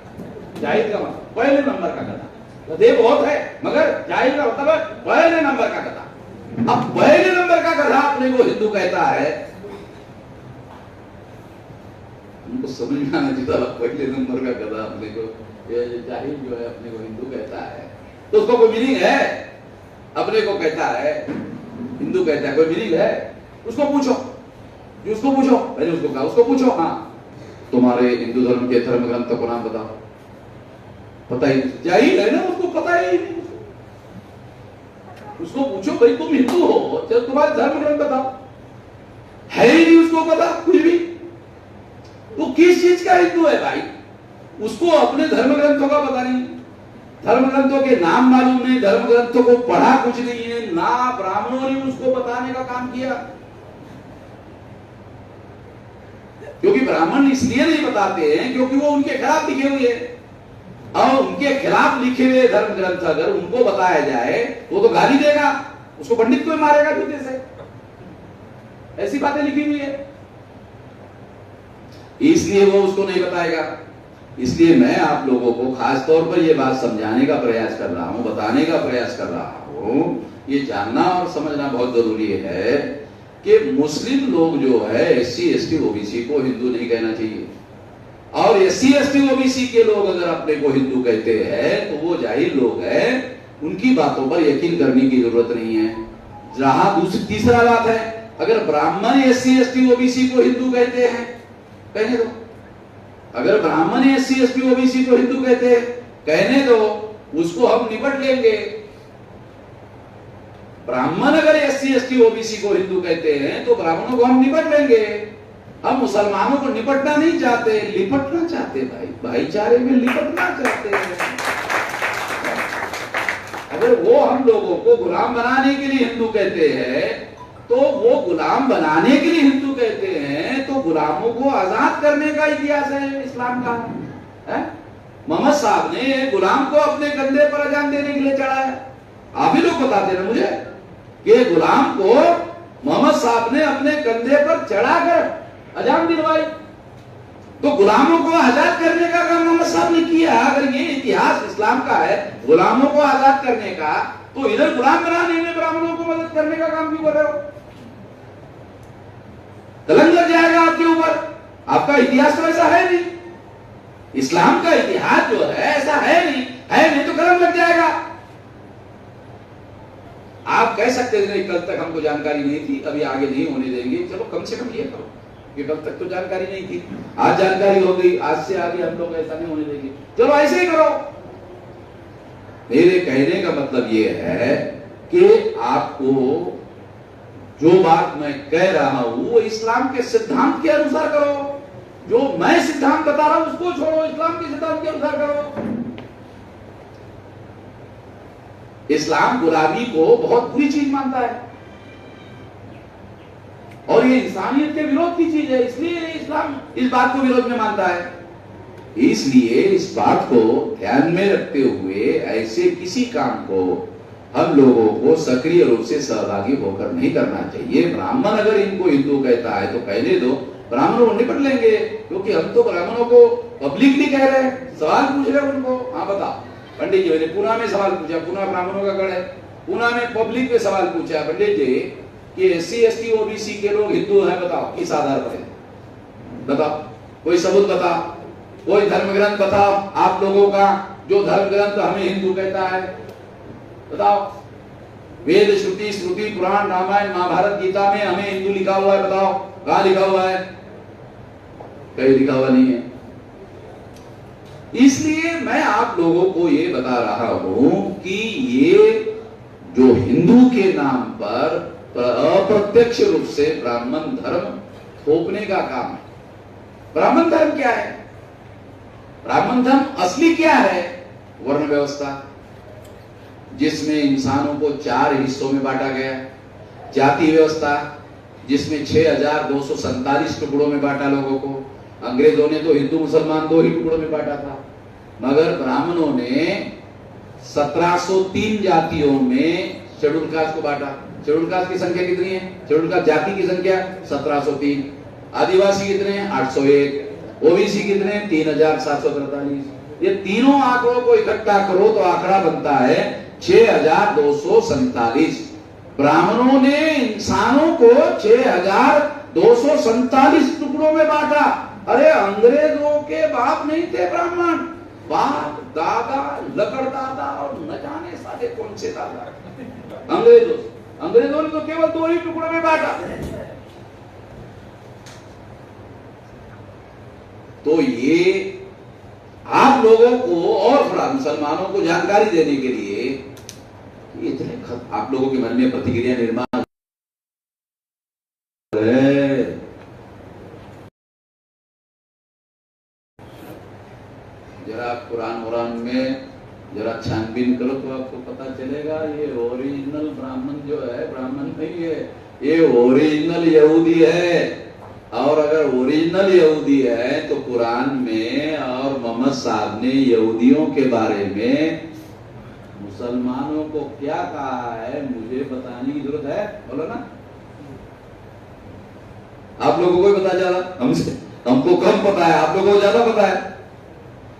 [SPEAKER 1] जाहिल का मतलब पहले नंबर का गधा। गधे बहुत है मगर जाहिल का मतलब है पहले नंबर का गधा। अब पहले नंबर का गधा अपने को हिंदू कहता है, उनको समझ में आना चाहिए पहले नंबर का गधा अपने को, जाहिल जो है अपने को हिंदू कहता है, तो उसको कोई मीनिंग है? अपने को कहता है हिंदू कहता है, कोई मीनिंग है? उसको पूछो, मैंने उसको कहा उसको पूछो, हाँ तुम्हारे हिंदू धर्म के धर्म ग्रंथ को नाम बताओ। पता ही जाहिल है ना, उसको पता ही नहीं। उसको पूछो भाई तुम हिंदू हो, चलो तुम्हारे धर्म ग्रंथ बताओ। है ही नहीं उसको पता कुछ भी। वो किस चीज का हिंदू है भाई? उसको अपने धर्म ग्रंथों का पता नहीं, धर्म ग्रंथों के नाम मालूम नहीं, धर्म ग्रंथों को पढ़ा कुछ नहीं है ना, ब्राह्मणों ने उसको बताने का काम किया। क्योंकि ब्राह्मण इसलिए नहीं बताते हैं क्योंकि वो उनके खिलाफ लिखे हुए हैं, और उनके खिलाफ लिखे हुए धर्म ग्रंथ अगर उनको बताया जाए वो तो गाली देगा, उसको पंडित को मारेगा जूते से। ऐसी बातें लिखी हुई है, इसलिए वो उसको नहीं बताएगा। इसलिए मैं आप लोगों को खास तौर पर यह बात समझाने का प्रयास कर रहा हूं, बताने का प्रयास कर रहा हूं। ये जानना और समझना बहुत जरूरी है कि मुस्लिम लोग जो है SC ST OBC को हिंदू नहीं कहना चाहिए, और SC ST OBC के लोग अगर अपने को हिंदू कहते हैं तो वो जाहिल लोग हैं, उनकी बातों पर यकीन करने की जरूरत नहीं है। जहां तीसरा बात है, अगर ब्राह्मण SC ST OBC को हिंदू कहते हैं कहने दो, अगर ब्राह्मण SC ST OBC को हिंदू कहते हैं कहने दो, उसको हम निपट लेंगे। ब्राह्मण अगर SC ST OBC को हिंदू कहते हैं तो ब्राह्मणों को हम निपट लेंगे। हम मुसलमानों को निपटना नहीं चाहते, लिपटना चाहते भाई, भाईचारे में लिपटना चाहते हैं। अगर वो हम लोगों को गुलाम बनाने के लिए हिंदू कहते हैं तो वो गुलाम बनाने के लिए हिंदू कहते हैं, तो गुलामों को आजाद करने का इतिहास है इस्लाम का है? मोहम्मद साहब ने गुलाम को अपने कंधे पर अजान देने के लिए चढ़ाया। आप ही लोग बताते ना मुझे कि गुलाम को मोहम्मद साहब ने अपने कंधे पर चढ़ाकर अजान दिलवाई। तो गुलामों को आजाद करने का काम मोहम्मद साहब ने किया। अगर ये इतिहास इस्लाम का है गुलामों को आजाद करने का, तो इधर गुलाम बनाने में ब्राह्मणों को मदद करने का काम क्यों कर रहे हो? कलंक लग जाएगा आपके ऊपर। आपका इतिहास तो ऐसा है नहीं, इस्लाम का इतिहास जो है ऐसा है नहीं तो कलंक लग जाएगा। आप कह सकते थे नहीं कल तक हमको जानकारी नहीं थी, अभी आगे नहीं होने देंगे। चलो कम से कम ये करो कि कल तक तो जानकारी नहीं थी, आज जानकारी हो गई, आज से आगे हम लोग ऐसा नहीं होने देंगे। चलो ऐसे ही करो। मेरे कहने का मतलब ये है कि आपको जो बात मैं कह रहा हूं वो इस्लाम के सिद्धांत के अनुसार करो। जो मैं सिद्धांत बता रहा हूं उसको छोड़ो, इस्लाम के सिद्धांत के अनुसार करो। इस्लाम गुलामी को बहुत बुरी चीज मानता है और ये इंसानियत के विरोध की चीज है, इसलिए इस्लाम इस बात को विरोध में मानता है। इसलिए इस बात को ध्यान में रखते हुए ऐसे किसी काम को हम लोगों को सक्रिय रूप से सहभागी होकर नहीं करना चाहिए। ब्राह्मण अगर इनको हिंदू कहता है तो कहने दो, ब्राह्मणों को निपट लेंगे, क्योंकि हम तो ब्राह्मणों को पब्लिकली कह रहे हैं, सवाल पूछ रहे हैं उनको। हाँ बताओ पंडित जी, मैंने पूना में सवाल पूछा, पूना ब्राह्मणों का गढ़ है, पूना में पब्लिक में सवाल पूछा पंडित जी कि SC ST OBC के लोग हिंदू हैं, बताओ किस आधार पर है? बताओ कोई सबूत बताओ, कोई धर्म ग्रंथ बताओ आप लोगों का जो धर्म ग्रंथ हमें हिंदू कहता है, बताओ। वेद श्रुति स्मृति पुराण रामायण महाभारत गीता में हमें हिंदू लिखा हुआ है? बताओ कहां लिखा हुआ है? कहीं लिखा हुआ नहीं है। इसलिए मैं आप लोगों को ये बता रहा हूं कि ये जो हिंदू के नाम पर अप्रत्यक्ष रूप से ब्राह्मण धर्म थोपने का काम है। ब्राह्मण धर्म क्या है? ब्राह्मण धर्म असली क्या है? वर्ण व्यवस्था, जिसमें इंसानों को 4 हिस्सों में बांटा गया। जाति व्यवस्था, जिसमें 6247 टुकड़ों में बांटा लोगों को। अंग्रेजों ने तो हिंदू मुसलमान 2 ही टुकड़ों में बांटा था, मगर ब्राह्मणों ने 1703 जातियों में शेड्यूल कास्ट को बांटा। शेड्यूल कास्ट की संख्या कितनी है? शेड्यूल कास्ट जाति की संख्या 1703। आदिवासी कितने हैं? 801। ओबीसी कितने हैं? 3743। ये तीनों आंकड़ों को इकट्ठा करो तो आंकड़ा बनता है 6247। ब्राह्मणों ने इंसानों को 6247 टुकड़ों में बांटा। अरे अंग्रेजों के बाप नहीं थे ब्राह्मण, बाप दादा लकड़दादा और न जाने साले कौन से दादा। अंग्रेजों ने तो केवल 2 ही टुकड़ों में बांटा। तो ये आप लोगों को और थोड़ा मुसलमानों को जानकारी देने के लिए इतने आप लोगों के मन में प्रतिक्रिया निर्माण है। जरा कुरान वुरान में जरा छानबीन करो तो आपको पता चलेगा ये ओरिजिनल ब्राह्मण जो है ब्राह्मण नहीं है, ये ओरिजिनल यहूदी है। और अगर ओरिजिनल यहूदी है तो कुरान में और मोहम्मद साहब ने यहूदियों के बारे में मुसलमानों को क्या कहा है मुझे बताने की जरूरत है? बोलो ना। आप लोगों को पता चला, हमसे हमको कम पता है, आप लोगों को ज्यादा पता है।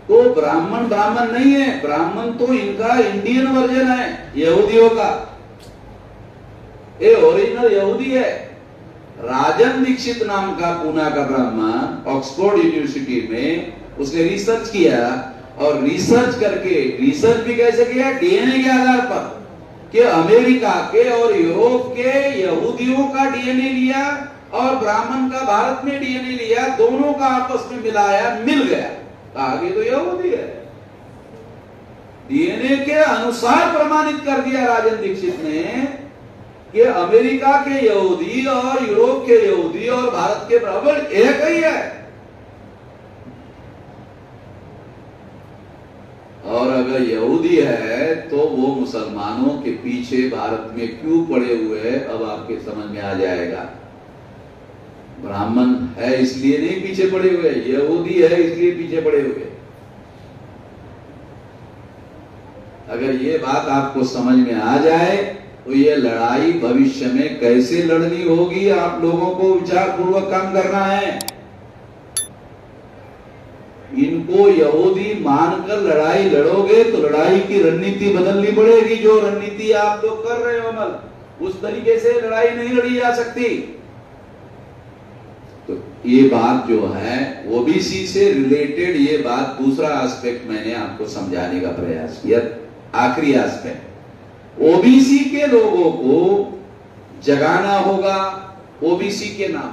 [SPEAKER 1] तो ब्राह्मण ब्राह्मण नहीं है, ब्राह्मण तो इनका इंडियन वर्जन है यहूदियों का। ये ओरिजिनल यहूदी है। राजन दीक्षित नाम का पूना का ब्राह्मण ऑक्सफोर्ड यूनिवर्सिटी में उसने रिसर्च किया, और रिसर्च करके, रिसर्च भी कैसे किया? डीएनए के आधार पर, कि अमेरिका के और यूरोप के यहूदियों का डीएनए लिया और ब्राह्मण का भारत में डीएनए लिया, दोनों का आपस में मिलाया, मिल गया, आगे तो यहूदी है। डीएनए के अनुसार प्रमाणित कर दिया राजन दीक्षित ने कि अमेरिका के यहूदी और यूरोप के यहूदी और भारत के ब्राह्मण एक ही है। और अगर यहूदी है तो वो मुसलमानों के पीछे भारत में क्यों पड़े हुए हैं, अब आपके समझ में आ जाएगा। ब्राह्मण है इसलिए नहीं पीछे पड़े हुए, यहूदी है इसलिए पीछे पड़े हुए। अगर ये बात आपको समझ में आ जाए तो ये लड़ाई भविष्य में कैसे लड़नी होगी आप लोगों को विचार पूर्वक काम करना है। इनको यहूदी मानकर लड़ाई लड़ोगे तो लड़ाई की रणनीति बदलनी पड़ेगी। जो रणनीति आप लोग कर रहे हो अमल, उस तरीके से लड़ाई नहीं लड़ी जा सकती। तो ये बात जो है ओबीसी से रिलेटेड, ये बात दूसरा एस्पेक्ट मैंने आपको समझाने का प्रयास किया। आखिरी एस्पेक्ट, ओबीसी के लोगों को जगाना होगा ओबीसी के नाम।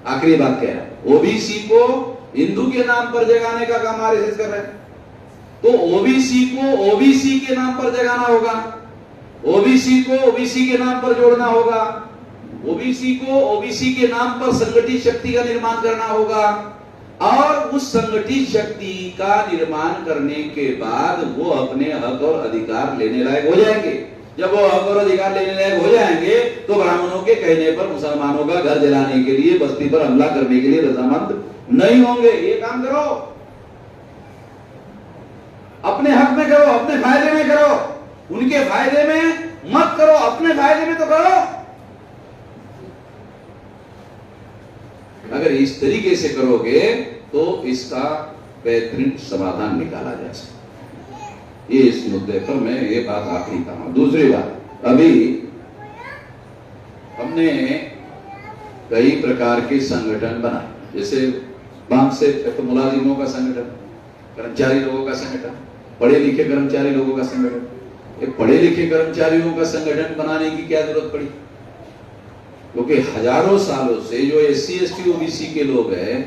[SPEAKER 1] आखिरी बात क्या है? ओबीसी को हिंदू के नाम पर जगाने का काम आरएसएस कर रहे हैं, तो ओबीसी को ओबीसी के नाम पर जगाना होगा, ओबीसी को ओबीसी के नाम पर जोड़ना होगा, ओबीसी को ओबीसी के नाम पर संगठित शक्ति का निर्माण करना होगा, और उस संगठित शक्ति का निर्माण करने के बाद वो अपने हक और अधिकार लेने लायक हो जाएंगे। जब वो हक और अधिकार लेने लायक हो जाएंगे तो ब्राह्मणों के कहने पर मुसलमानों का घर जलाने के लिए, बस्ती पर हमला करने के लिए रजामंद नहीं होंगे। ये काम करो, अपने हक में करो, अपने फायदे में करो, उनके फायदे में मत करो, अपने फायदे में तो करो। अगर इस तरीके से करोगे तो इसका बेहतरीन समाधान निकाला जा सकता। ये इस मुद्दे पर मैं ये बात आखिरी कहा। दूसरी बात, अभी हमने कई प्रकार के संगठन बनाए, जैसे बैंक से तो मुलाजिमों का संगठन, कर्मचारी लोगों का संगठन, पढ़े लिखे कर्मचारी लोगों का संगठन, ये पढ़े लिखे कर्मचारियों का संगठन बनाने की क्या जरूरत पड़ी? क्योंकि हजारों सालों से जो SC ST OBC के लोग हैं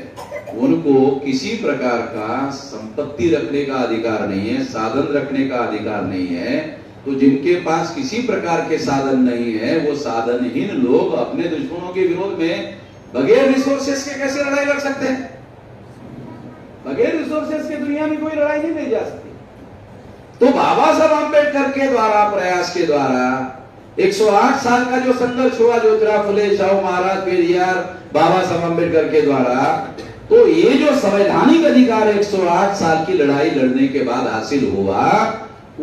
[SPEAKER 1] उनको किसी प्रकार का संपत्ति रखने का अधिकार नहीं है, साधन रखने का अधिकार नहीं है। तो जिनके पास किसी प्रकार के साधन नहीं है वो साधनहीन लोग अपने दुश्मनों के विरोध में बगैर रिसोर्सेस के कैसे लड़ाई लड़ सकते हैं? बगैर रिसोर्सेस के दुनिया में कोई लड़ाई नहीं लड़ी जा सकती। तो बाबा साहब अम्बेडकर के द्वारा प्रयास के द्वारा 108 साल का जो संघर्ष हुआ ज्योतिराव फुले, साहू महाराज, पेरियार, बाबा साहब अम्बेडकर के द्वारा, तो ये जो संवैधानिक अधिकार 108 साल की लड़ाई लड़ने के बाद हासिल हुआ,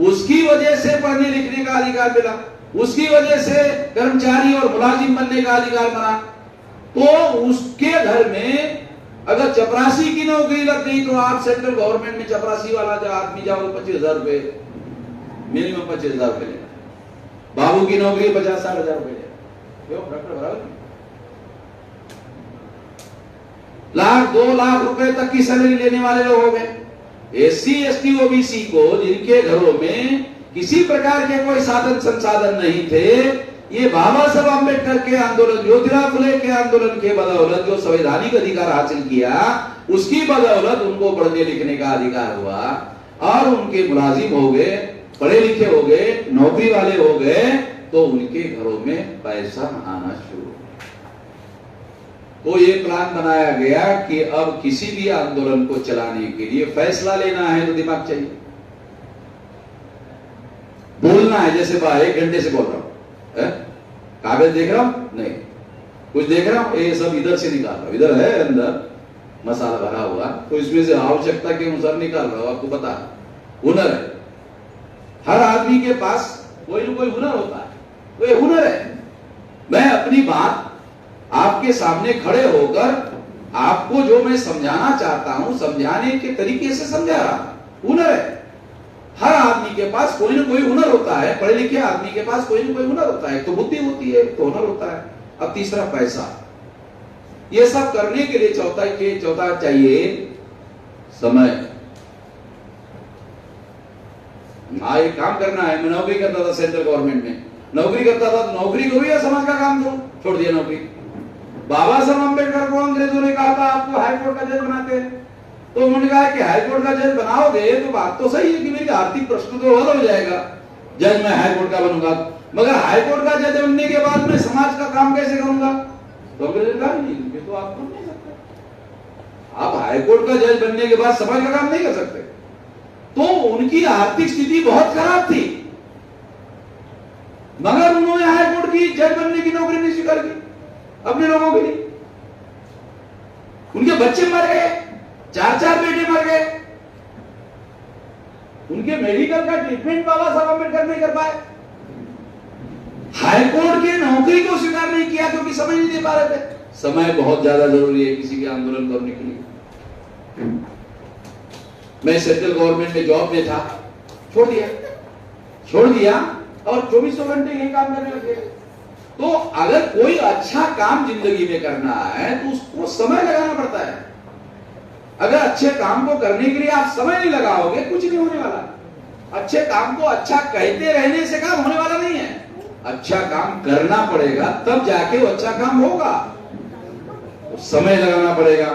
[SPEAKER 1] उसकी वजह से पढ़ने लिखने का अधिकार मिला, उसकी वजह से कर्मचारी और मुलाजिम बनने का अधिकार बना। तो उसके घर में अगर चपरासी की नौकरी लग गई तो आप सेंट्रल गवर्नमेंट में चपरासी वाला जो आदमी जाओ 25,000 रुपए, मिनिमम 25,000 रुपए लेना। बाबू की नौकरी 50-60 हजार रुपए लेना। क्यों? डॉक्टर बराबर लाख 2 लाख रुपए तक की सैलरी लेने वाले लोग हो गए। SC ST OBC को जिनके घरों में किसी प्रकार के कोई साधन संसाधन नहीं थे, ये बाबा साहब अम्बेडकर के आंदोलन, ज्योतिराव फुले के आंदोलन के बदौलत जो संवैधानिक अधिकार हासिल किया, उसकी बदौलत उनको पढ़ने लिखने का अधिकार हुआ और उनके मुलाजिम हो गए, पढ़े लिखे हो गए, नौकरी वाले हो गए, तो उनके घरों में पैसा आना शुरू। तो ये प्लान बनाया गया कि अब किसी भी आंदोलन को चलाने के लिए फैसला लेना है तो दिमाग चाहिए, बोलना है। जैसे 1 घंटे से बोल रहा हूं, कागज देख रहा हूं, नहीं कुछ देख रहा हूं, ये सब इधर से निकाल रहा हूं, इधर है अंदर मसाला भरा हुआ, तो इसमें से आवश्यकता के अनुसार निकाल रहा हूं। आपको पता है, हुनर है, हर आदमी के पास कोई ना कोई हुनर होता है, तो ये हुनर है। मैं अपनी बात आपके सामने खड़े होकर आपको जो मैं समझाना चाहता हूं, समझाने के तरीके से समझा रहा हूं, हुनर है। हर आदमी के पास कोई ना कोई हुनर होता है, पढ़े लिखे आदमी के पास कोई ना कोई हुनर होता है। तो बुद्धि होती है, तो हुनर होता है। अब तीसरा पैसा। ये सब करने के लिए चौथा चाहिए समय। हाँ, एक काम करना है। मैं नौकरी करता था सेंट्रल गवर्नमेंट में, नौकरी करता था तो नौकरी करूं या समाज का काम करूं, छोड़ दिया नौकरी। बाबा साहब अम्बेडकर को अंग्रेजों ने कहा था आपको हाईकोर्ट का जज बनाते हैं, तो उन्होंने कहा कि हाईकोर्ट का जज बनाओगे तो बात तो सही है कि मेरी आर्थिक प्रश्न तो हल हो जाएगा, जज मैं हाईकोर्ट का बनूंगा, मगर हाईकोर्ट का जज बनने के बाद मैं समाज का काम कैसे करूंगा? तो अंग्रेजों ने कहा नहीं, तो आप कर नहीं सकते, आप हाईकोर्ट का जज बनने के बाद समाज का काम नहीं कर सकते। तो उनकी आर्थिक स्थिति बहुत खराब थी, मगर उन्होंने हाईकोर्ट की जज बनने की नौकरी नहीं स्वीकार की अपने लोगों के लिए। उनके बच्चे मर गए, 4-4 बेटे मर गए, उनके मेडिकल का ट्रीटमेंट बाबा साहब अम्बेडकर नहीं कर पाए। हाईकोर्ट की नौकरी को स्वीकार नहीं किया क्योंकि समय नहीं दे पा रहे थे। समय बहुत ज्यादा जरूरी है किसी के आंदोलन करने के लिए। मैं सेंट्रल गवर्नमेंट में जॉब में था, छोड़ दिया और 24 घंटे यही काम करने लगे। तो अगर कोई अच्छा काम जिंदगी में करना है तो उसको समय लगाना पड़ता है। अगर अच्छे काम को करने के लिए आप समय नहीं लगाओगे, कुछ नहीं होने वाला। अच्छे काम को अच्छा कहते रहने से काम होने वाला नहीं है, अच्छा काम करना पड़ेगा, तब जाके वो अच्छा काम होगा। तो समय लगाना पड़ेगा।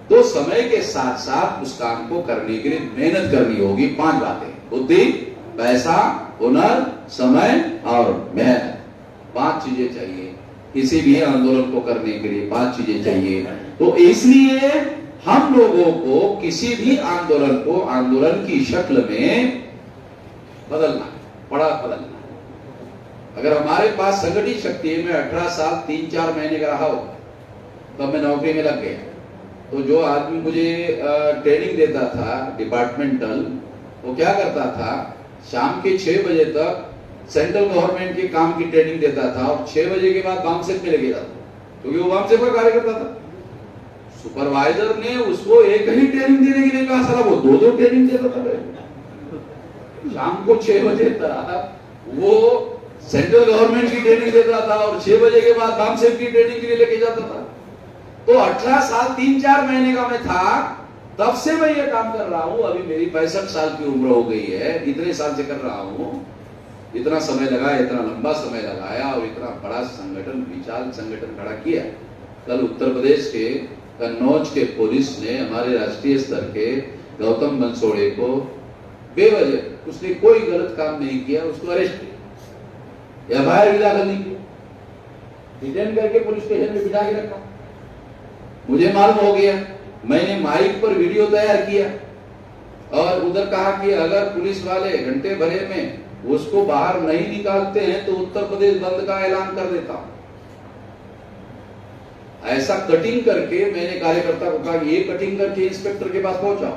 [SPEAKER 1] तो समय के साथ साथ उस काम को करने के लिए मेहनत करनी होगी। 5 बातें: बुद्धि, पैसा, हुनर, समय और मेहनत। 5 चीजें चाहिए किसी भी आंदोलन को करने के लिए, 5 चीजें चाहिए। तो इसलिए हम लोगों को किसी भी आंदोलन को आंदोलन की शक्ल में बदलना, बदलना। अगर हमारे पास संगठित शक्ति है, मैं 18 साल 3-4 महीने का रहा हो, तब मैं नौकरी में लग गया। तो जो आदमी मुझे ट्रेनिंग देता था डिपार्टमेंटल, वो क्या करता था, शाम के 6 बजे तक सेंट्रल गवर्नमेंट के काम की ट्रेनिंग देता था और 6 बजे के बाद बामसेप में लगे था, क्योंकि वो बामसेप का कार्य करता था। सुपरवाइजर ने उसको एक ही ट्रेनिंग देने के लिए कहा, साला वो 2-2 ट्रेनिंग देता था। शाम को 6 बजे तक वो सेंट्रल गवर्नमेंट की ट्रेनिंग देता था और 6 बजे के बाद बामसेप की ट्रेनिंग के लिए लेके जाता था। तो 18 साल 3-4 महीने का मैं था, तब से मैं ये काम कर रहा हूं। अभी मेरी 65 साल की उम्र हो गई है, इतने साल से कर रहा हूं। इतना समय लगा, इतना लंबा समय लगाया और इतना बड़ा संगठन, विशाल संगठन खड़ा किया। कल उत्तर प्रदेश के कन्नौज के पुलिस ने हमारे राष्ट्रीय स्तर के गौतम बंसोड़े को बेवजह, उसने कोई गलत काम नहीं किया, उसको अरेस्ट किया, एफआईआर भी दाखिल नहीं किया, डिटेन करके पुलिस स्टेशन में बिठा के रखा। मुझे मालूम हो गया, मैंने माइक पर वीडियो तैयार किया और उधर कहा कि अगर पुलिस वाले घंटे भरे में उसको बाहर नहीं निकालते हैं तो उत्तर प्रदेश बंद का ऐलान कर देता हूं। ऐसा कटिंग करके मैंने कार्यकर्ता को कहा ये कटिंग करके इंस्पेक्टर के पास पहुंचाओ,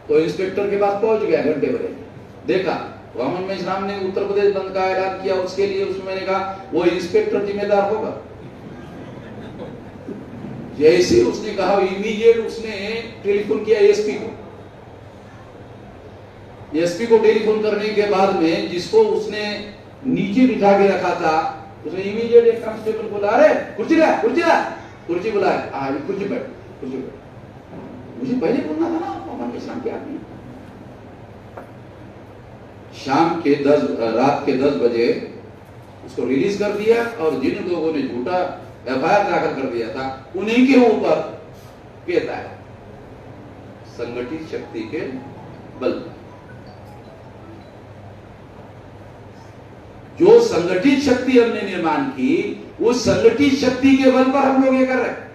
[SPEAKER 1] तो इंस्पेक्टर के पास पहुंच गया घंटे भरे में। देखा वामन मेश्राम ने उत्तर प्रदेश बंद का ऐलान किया, उसके लिए उसमें मैंने कहा वो इंस्पेक्टर जिम्मेदार होगा। जैसे उसने कहा इमीडिएट उसने टेलीफोन किया एसपी को टेलीफोन करने के बाद में जिसको उसने नीचे बिठा के रखा था, उसने इमीडिएट एक कांस्टेबल बोला, अरे कुर्सी ला, कुर्सी बुलाए, कुर्सी बैठ। मुझे पहले बोलना था ना वामन मेश्राम के आदमी। रात के 10 बजे उसको रिलीज कर दिया और जिन लोगों ने झूठा एफआईआर दाखिल कर दिया था उन्हीं के ऊपर केस आया, संगठित शक्ति के बल। जो संगठित शक्ति हमने निर्माण की, उस संगठित शक्ति के बल पर हम लोग ये कर रहे हैं।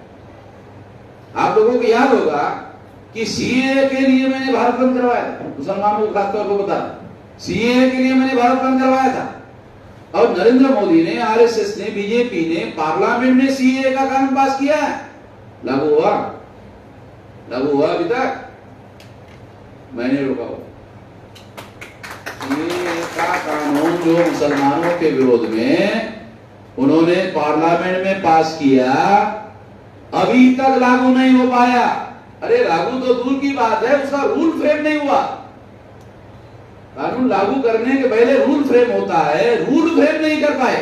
[SPEAKER 1] आप लोगों को याद होगा कि सीएए के लिए मैंने भारत बंद करवाया था, मुसलमानों को खासतौर पर बता रहा, सीएए के लिए मैंने भारत बंद करवाया था और नरेंद्र मोदी ने, आरएसएस ने, बीजेपी ने पार्लियामेंट में सीएए का कानून पास किया है। लागू हुआ अभी तक? मैंने रोका हुआ सीएए का कानून जो मुसलमानों के विरोध में उन्होंने पार्लियामेंट में पास किया, अभी तक लागू नहीं हो पाया। अरे लागू तो दूर की बात है, उसका रूल फ्रेम नहीं हुआ। कानून लागू करने के पहले रूल फ्रेम होता है, रूल फ्रेम नहीं कर पाए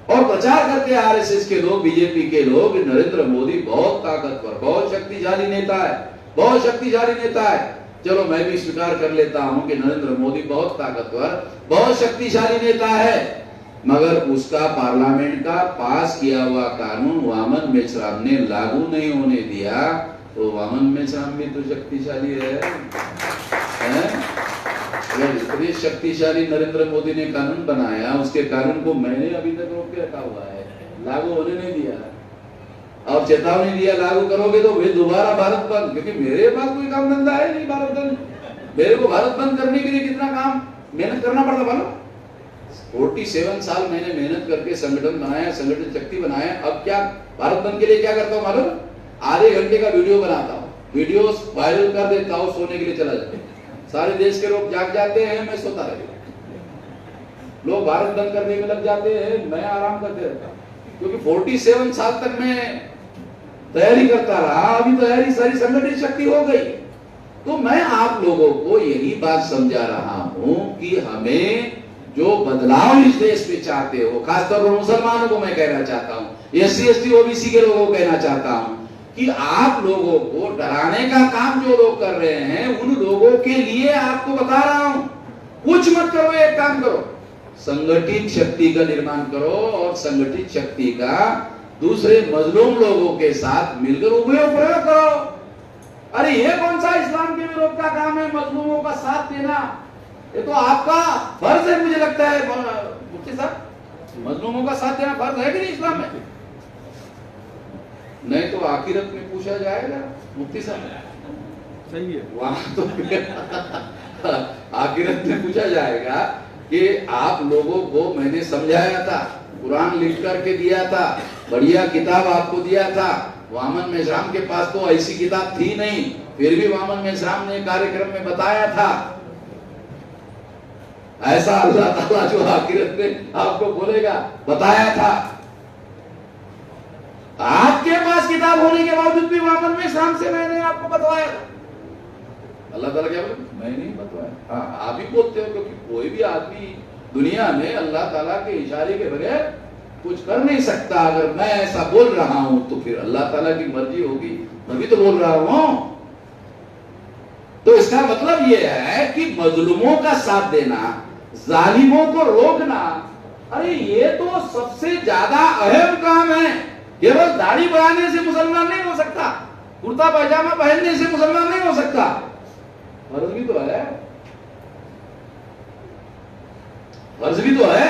[SPEAKER 1] और प्रचार करते हैं आरएसएस के लोग, बीजेपी के लोग, नरेंद्र मोदी बहुत ताकतवर, बहुत शक्तिशाली नेता है, बहुत शक्तिशाली नेता है। चलो मैं भी स्वीकार कर लेता हूं कि नरेंद्र मोदी बहुत ताकतवर, बहुत शक्तिशाली नेता है, मगर उसका पार्लियामेंट का पास किया हुआ कानून वामन मेश्राम ने लागू नहीं होने दिया, तो वामन मेश्राम भी तो शक्तिशाली है? इतने शक्तिशाली नरेंद्र मोदी ने कानून बनाया, उसके कानून को मैंने अभी तक रोक के रखा हुआ है, लागू होने नहीं दिया और चेतावनी दिया लागू करोगे तो फिर दोबारा भारत बंद, क्योंकि मेरे पास कोई काम धंधा है नहीं भारत बंद। मेरे को भारत बंद करने के लिए कितना काम मेहनत करना पड़ता मालूम? 47 साल मैंने मेहनत करके संगठन बनाया, संगठन शक्ति बनाया। अब क्या भारत बंद के लिए क्या करता हूँ मालूम? आधे घंटे का वीडियो बनाता हूँ, वीडियो वायरल कर देता हूँ, सोने के लिए चला जाता हूँ। सारे देश के लोग जाग जाते हैं, मैं सोता रहता हूं। लोग भारत बंद करने में लग जाते हैं, मैं आराम करते रहता हूं, क्योंकि 47 साल तक मैं तैयारी करता रहा, अभी तैयारी सारी संगठित शक्ति हो गई। तो मैं आप लोगों को यही बात समझा रहा हूं कि हमें जो बदलाव इस देश में चाहते हो, खासतौर पर मुसलमानों को मैं कहना चाहता हूं, SC ST OBC के लोगों को कहना चाहता हूं कि आप लोगों को डराने का काम जो लोग कर रहे हैं, उन लोगों के लिए आपको बता रहा हूं, कुछ मत करो, एक काम करो, संगठित शक्ति का निर्माण करो और संगठित शक्ति का दूसरे मजलूम लोगों के साथ मिलकर उपयोग प्रयोग करो। अरे ये कौन सा इस्लाम के विरोध का काम है, मजलूमों का साथ देना? ये तो आपका फर्ज है, मुझे लगता है मुफ्ती साहब, मजलूमों का साथ देना फर्ज है कि नहीं इस्लाम में? नहीं तो आखिरत में पूछा जाएगा मुफ्ती साहब, सही है वहां तो आखिरत में पूछा जाएगा कि आप लोगों को मैंने समझाया था, कुरान लिख करके दिया था, बढ़िया किताब आपको दिया था, वामन मेश्राम के पास तो ऐसी किताब थी नहीं, फिर भी वामन मेश्राम ने कार्यक्रम में बताया था। ऐसा अल्लाह ताला जो आखिरत में आपको बोलेगा, बताया था। आपके पास किताब होने के बावजूद भी वामन मेश्राम से मैंने आपको बतवाया। अल्लाह ताला क्या बोले? मैं नहीं बतवाया। हाँ, आप ही बोलते हो, क्योंकि कोई भी आदमी दुनिया में अल्लाह ताला के इशारे के बगैर कुछ कर नहीं सकता। अगर मैं ऐसा बोल रहा हूं तो फिर अल्लाह ताला की मर्जी होगी, मैं भी तो बोल रहा हूं। तो इसका मतलब यह है कि मजलूमों का साथ देना, जालिमों को रोकना, अरे ये तो सबसे ज्यादा अहम काम है। केवल दाढ़ी बढ़ाने से मुसलमान नहीं हो सकता, कुर्ता पैजामा पहनने से मुसलमान नहीं हो सकता, फर्ज भी तो है, फर्ज भी तो है,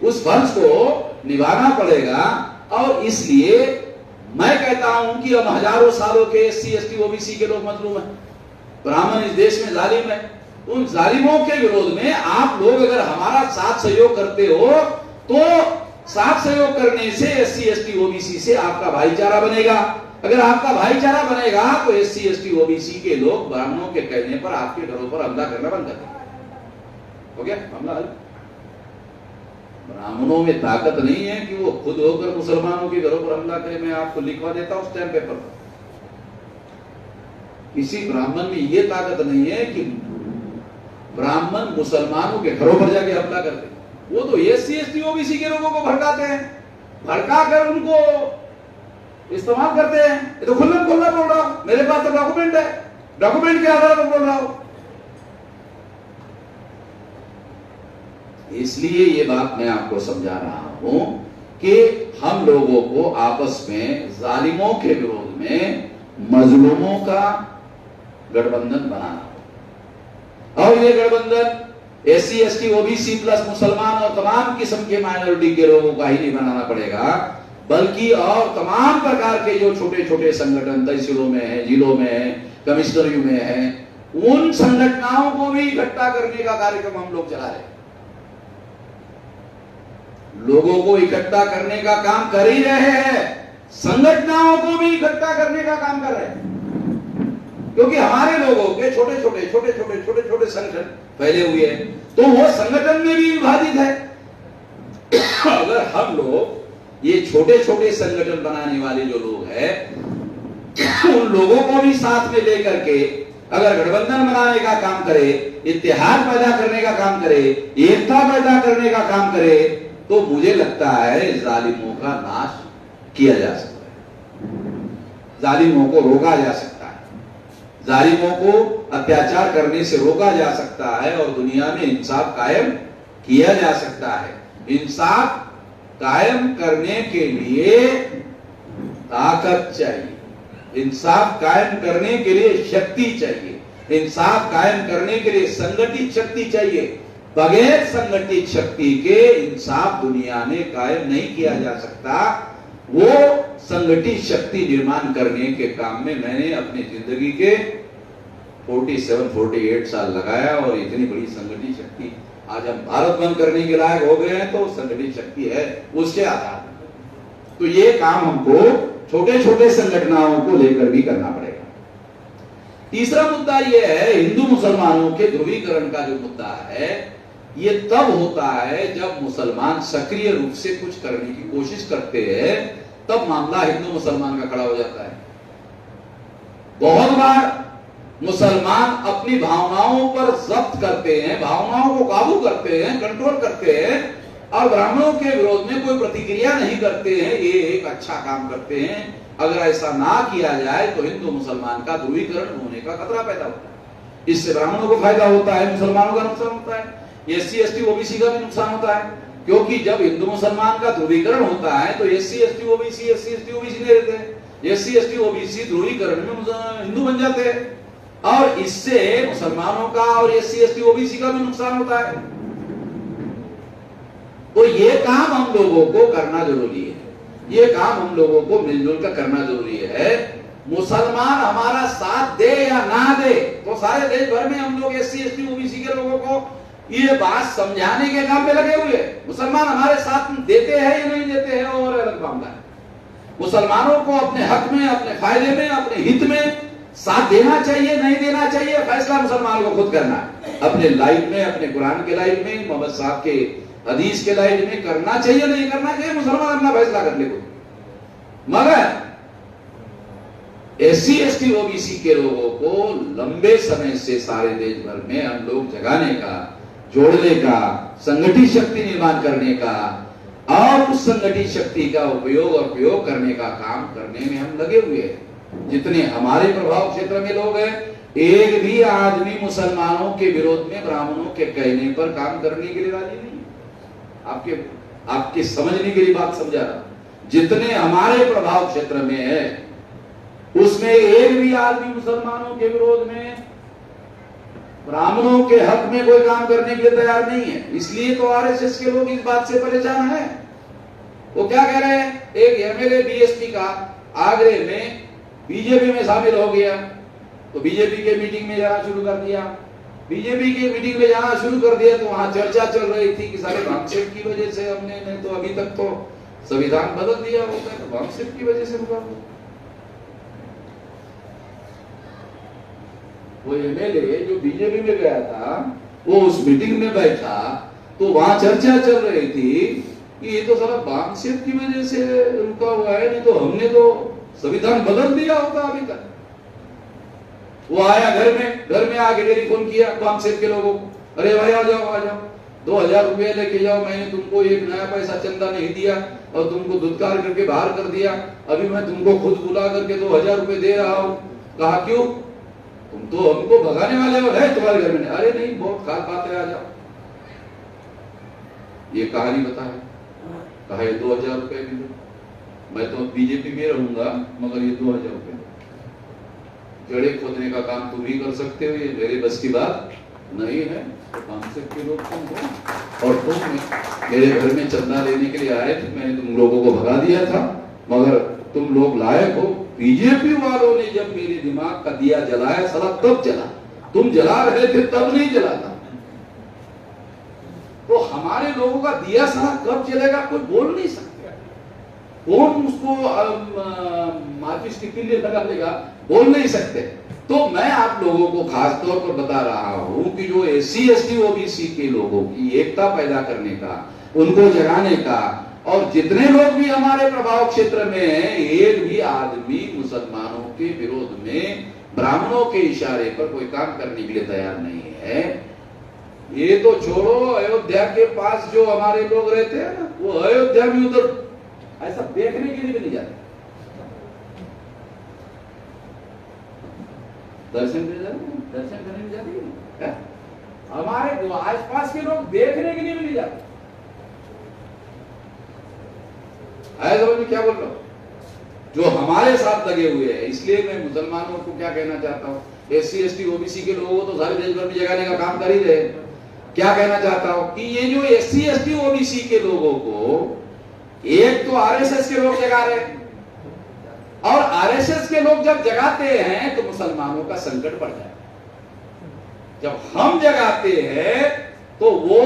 [SPEAKER 1] उस फर्ज को निभाना पड़ेगा। और इसलिए मैं कहता हूं कि अब हजारों सालों के SC ST OBC के लोग मजलूम हैं, ब्राह्मण इस देश में जालिम है। उन जालिमों के विरोध में आप लोग अगर हमारा साथ सहयोग करते हो तो साथ सहयोग करने से SC ST OBC से आपका भाईचारा बनेगा। अगर आपका भाईचारा बनेगा तो SC ST OBC के लोग ब्राह्मणों के कहने पर आपके घरों पर हमला करना बंद कर देंगे। हो गया हमला हल। ब्राह्मणों में ताकत नहीं है कि वो खुद होकर मुसलमानों के घरों पर हमला करे। मैं आपको लिखवा देता हूं स्टैम्प पेपर पर, किसी ब्राह्मण में ये ताकत नहीं है कि ब्राह्मण मुसलमानों के घरों पर जाके हमला करते। वो तो SC ST OBC के लोगों को भड़काते हैं, भड़का कर उनको इस्तेमाल करते हैं। ये तो खुल्लम खुल्ला बोल रहा हूं, मेरे पास तो डॉक्यूमेंट है, डॉक्यूमेंट के आधार पर बोल रहा हूं। इसलिए ये बात मैं आपको समझा रहा हूं कि हम लोगों को आपस में जालिमों के विरोध में मजलूमों का गठबंधन बनाना, और ये गठबंधन SC ST OBC प्लस मुसलमान और तमाम किस्म के माइनॉरिटी के लोगों का ही नहीं बनाना पड़ेगा, बल्कि और तमाम प्रकार के जो छोटे छोटे संगठन तहसीलों में है, जिलों में है, कमिश्नरियों में है, उन संगठनों को भी इकट्ठा करने का कार्यक्रम हम लोग चला रहे हैं। लोगों को इकट्ठा करने का काम कर ही रहे हैं, संगठनों को भी इकट्ठा करने का काम कर रहे हैं, क्योंकि हमारे लोगों के छोटे छोटे संगठन फैले हुए हैं, तो वो संगठन में भी विभाजित है। अगर हम लोग ये छोटे छोटे संगठन बनाने वाले जो लोग हैं उन लोगों को भी साथ में लेकर के अगर गठबंधन बनाने का काम करे, इत्तेहाद पैदा करने का काम करे, एकता पैदा करने का काम करे, तो मुझे लगता है जालिमों का नाश किया जा सकता है, जालिमों को रोका जा सकता है, जालिमों को अत्याचार करने से रोका जा सकता है और दुनिया में इंसाफ कायम किया जा सकता है। इंसाफ कायम करने के लिए ताकत चाहिए, इंसाफ कायम करने के लिए शक्ति चाहिए, इंसाफ कायम करने के लिए संगठित शक्ति चाहिए। बगैर संगठित शक्ति के इंसाफ दुनिया में कायम नहीं किया जा सकता। वो संगठित शक्ति निर्माण करने के काम में मैंने अपनी जिंदगी के 47-48 साल लगाया, और इतनी बड़ी संगठित शक्ति आज हम भारत बंद करने के लायक हो गए हैं, तो संगठित शक्ति है उसके आधार पर। तो ये काम हमको छोटे छोटे संगठनों को लेकर भी करना पड़ेगा। तीसरा मुद्दा यह है, हिंदू मुसलमानों के ध्रुवीकरण का जो मुद्दा है, ये तब होता है जब मुसलमान सक्रिय रूप से कुछ करने की कोशिश करते हैं, तब मामला हिंदू मुसलमान का खड़ा हो जाता है। बहुत बार मुसलमान अपनी भावनाओं पर जब्त करते हैं, भावनाओं को काबू करते हैं, कंट्रोल करते हैं, और ब्राह्मणों के विरोध में कोई प्रतिक्रिया नहीं करते हैं। ये एक अच्छा काम करते हैं। अगर ऐसा ना किया जाए तो हिंदू मुसलमान का ध्रुवीकरण होने का खतरा पैदा होता है। इससे ब्राह्मणों को फायदा होता है, मुसलमानों का नुकसान होता है, SC ST OBC का भी नुकसान होता है, क्योंकि जब हिंदू मुसलमान का ध्रुवीकरण होता है तो SC ST OBC नहीं रहते हैं। SC ST OBC ध्रुवीकरण में हिंदू बन जाते हैं, और इससे मुसलमानों का और SC ST OBC का भी नुकसान होता है। तो ये काम हम लोगों को करना जरूरी है, ये काम हम लोगों को मिलजुल कर करना जरूरी है। मुसलमान हमारा साथ दे या ना दे, तो सारे देश भर में हम लोग SC ST OBC के लोगों को ये बात समझाने के काम पे लगे हुए हैं। मुसलमान हमारे साथ देते हैं या नहीं देते हैं और अलग मामला है। मुसलमानों को अपने हक में, अपने फायदे में, अपने हित में साथ देना चाहिए, नहीं देना चाहिए, फैसला मुसलमानों को खुद करना है। अपने लाइफ में, अपने कुरान के लाइफ में, मोहम्मद साहब के हदीस के लाइफ में करना चाहिए, नहीं करना चाहिए, मुसलमान अपना फैसला करने को। मगर SC ST OBC के लोगों को लंबे समय से सारे देश भर में हम लोग जगाने का, जोड़ने का, संगठित शक्ति निर्माण करने का, और उस संगठित शक्ति का उपयोग और प्रयोग करने का काम करने में हम लगे हुए हैं। जितने हमारे प्रभाव क्षेत्र में लोग हैं एक भी आदमी मुसलमानों के विरोध में ब्राह्मणों के कहने पर काम करने के लिए राजी नहीं है। आपके समझने के लिए बात समझा रहा, जितने हमारे प्रभाव क्षेत्र में है उसमें एक भी आदमी मुसलमानों के विरोध में, ब्राह्मणों के हक में कोई काम करने के लिए तैयार नहीं है। इसलिए तो आरएसएस के लोग इस बात से परेशान हैं। वो क्या कह रहे हैं, एक एमएलए बीएसपी का आगरे में बीजेपी में शामिल हो गया, तो बीजेपी के मीटिंग में जाना शुरू कर दिया। बीजेपी के मीटिंग में जाना शुरू कर दिया तो वहां चर्चा चल रही थी कि सारे भागसेट की वजह से हमने, नहीं तो अभी तक तो संविधान बदल दिया होता है, तो भागसेट की वजह से हुआ। वो एमएलए जो बीजेपी में गया था वो उस मीटिंग में बैठा तो वहां चर्चा चल रही थी कि ये तो सारा भागसेट की वजह से रुका हुआ है, नहीं तो हमने तो संविधान बदल दिया होता अभी तक। वो आया घर में आके टेलीफोन किया भागसेट के लोगों को, अरे भाई आ जाओ 2000 रुपये लेके जाओ, मैंने तुमको एक नया पैसा चंदा नहीं दिया और तुमको धुतकार करके बाहर कर दिया, अभी मैं तुमको खुद बुला करके 2000 रुपये दे रहा हूं। कहा क्यों, तुम तो हमको भगाने वाले हो, है तुम्हारे घर में? अरे नहीं, बहुत खास बात है, आ जाओ। ये कहानी बता है, कहा 2000 रुपये भी दो, मैं तो बीजेपी में रहूंगा मगर ये 2000 रुपये जड़े खोदने का काम तुम ही कर सकते हो, ये मेरे बस की बात नहीं है। तो भागसेट के लोग तुम हो और तुम मेरे घर में चंदा लेने के लिए आए थे, मैंने तुम लोगों को भगा दिया था, मगर तुम लोग लायक हो। बीजेपी वालों ने जब मेरे दिमाग का दिया जलाया, साला तब जला, तुम जला रहे थे तब नहीं जला था। तो हमारे लोगों का दिया साला कब जलेगा कोई बोल नहीं सकता, कौन उसको माचिस की तिल्ली लगा देगा बोल नहीं सकते। तो मैं आप लोगों को खास तौर पर बता रहा हूं कि जो एससी एसटी ओबीसी के लोगों की एकता पैदा करने का, उनको जगाने का, और जितने लोग भी हमारे प्रभाव क्षेत्र में हैं, एक भी आदमी मुसलमानों के विरोध में ब्राह्मणों के इशारे पर कोई काम करने के लिए तैयार नहीं है। ये तो छोड़ो, अयोध्या के पास जो हमारे लोग रहते हैं ना, वो अयोध्या में उधर ऐसा देखने के लिए भी नहीं जाते, दर्शन करने जाते हैं। हमारे आसपास के लोग देखने के लिए भी नहीं जाते। समझ में क्या बोल रहा हूं, जो हमारे साथ लगे हुए हैं। इसलिए मैं मुसलमानों को क्या कहना चाहता हूं, एससी एसटी ओबीसी के लोगों को तो सारे देश भर में जगाने का काम कर ही रहे। क्या कहना चाहता हूं कि ये जो एससी एसटी ओबीसी के लोगों को एक तो आरएसएस के लोग जगा रहे हैं, और आरएसएस के लोग जब जगाते हैं तो मुसलमानों का संकट बढ़ जाए। जब हम जगाते हैं तो वो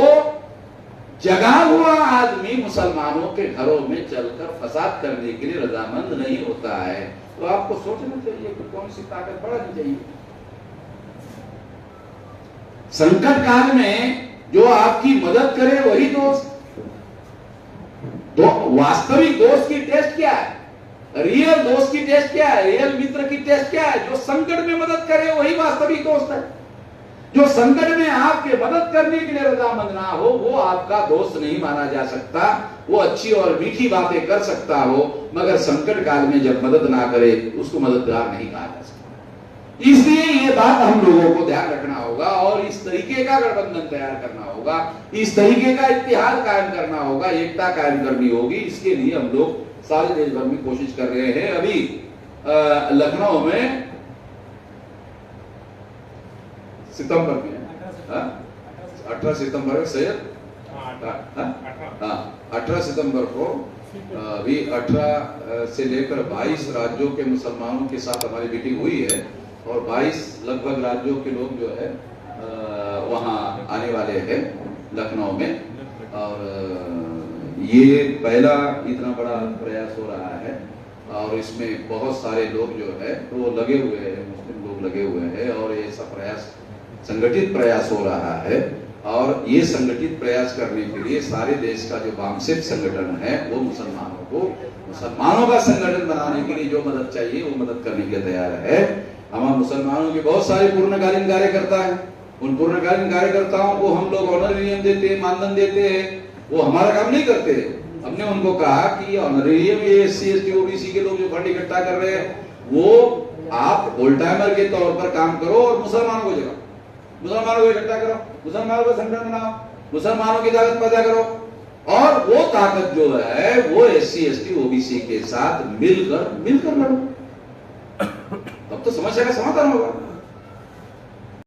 [SPEAKER 1] जगा हुआ आदमी मुसलमानों के घरों में चलकर फसाद करने के लिए रजामंद नहीं होता है। तो आपको सोचना चाहिए कि कौन सी ताकत बढ़ानी चाहिए। संकट काल में जो आपकी मदद करे वही दोस्त। तो वास्तविक दोस्त की टेस्ट क्या है, रियल दोस्त की टेस्ट क्या है, रियल मित्र की टेस्ट क्या है? जो संकट में मदद करे वही वास्तविक दोस्त है। जो संकट में आपके मदद करने के लिए रजामंद ना हो वो आपका दोस्त नहीं माना जा सकता। वो अच्छी और मीठी बातें कर सकता हो मगर संकट काल में जब मदद ना करे उसको मददगार नहीं कहा जा सकता। इसलिए ये बात हम लोगों को ध्यान रखना होगा और इस तरीके का गठबंधन तैयार करना होगा, इस तरीके का इतिहाद कायम करना होगा, एकता कायम करनी होगी। इसके लिए हम लोग सारे देश भर में कोशिश कर रहे हैं। अभी लखनऊ में सितंबर में 18 सितंबर सैयद 18 सितंबर को अभी 18 से लेकर 22 राज्यों के मुसलमानों के साथ हमारी मीटिंग हुई है और 22 लगभग राज्यों के लोग जो है वहां आने वाले हैं लखनऊ में। और ये पहला इतना बड़ा प्रयास हो रहा है और इसमें बहुत सारे लोग जो है वो लगे हुए हैं, मुस्लिम लोग लगे हुए हैं और ये सब प्रयास संगठित प्रयास हो रहा है। और ये संगठित प्रयास करने के लिए सारे देश का जो वामसिक संगठन है वो मुसलमानों का संगठन बनाने के लिए जो मदद चाहिए वो मदद करने के लिए तैयार है। हमारे मुसलमानों के बहुत सारे पूर्णकालीन कार्यकर्ता हैं, उन पूर्णकालीन कार्यकर्ताओं को हम लोग ऑनरेरियम देते हैं, मानधन देते हैं। वो हमारा काम नहीं करते। हमने उनको कहा कि ऑनरेरियम ये एससी एसटी ओबीसी के लोग जो फंड इकट्ठा कर रहे हैं वो आप होल टाइमर के तौर पर काम करो और मुसलमानों को जगाओ, मुसलमानों को इकट्ठा करो, मुसलमानों को संगठन बनाओ, मुसलमानों की ताकत पैदा करो और वो ताकत जो है वो SC ST OBC के साथ मिलकर लड़ो, तब तो समस्या का समाधान होगा।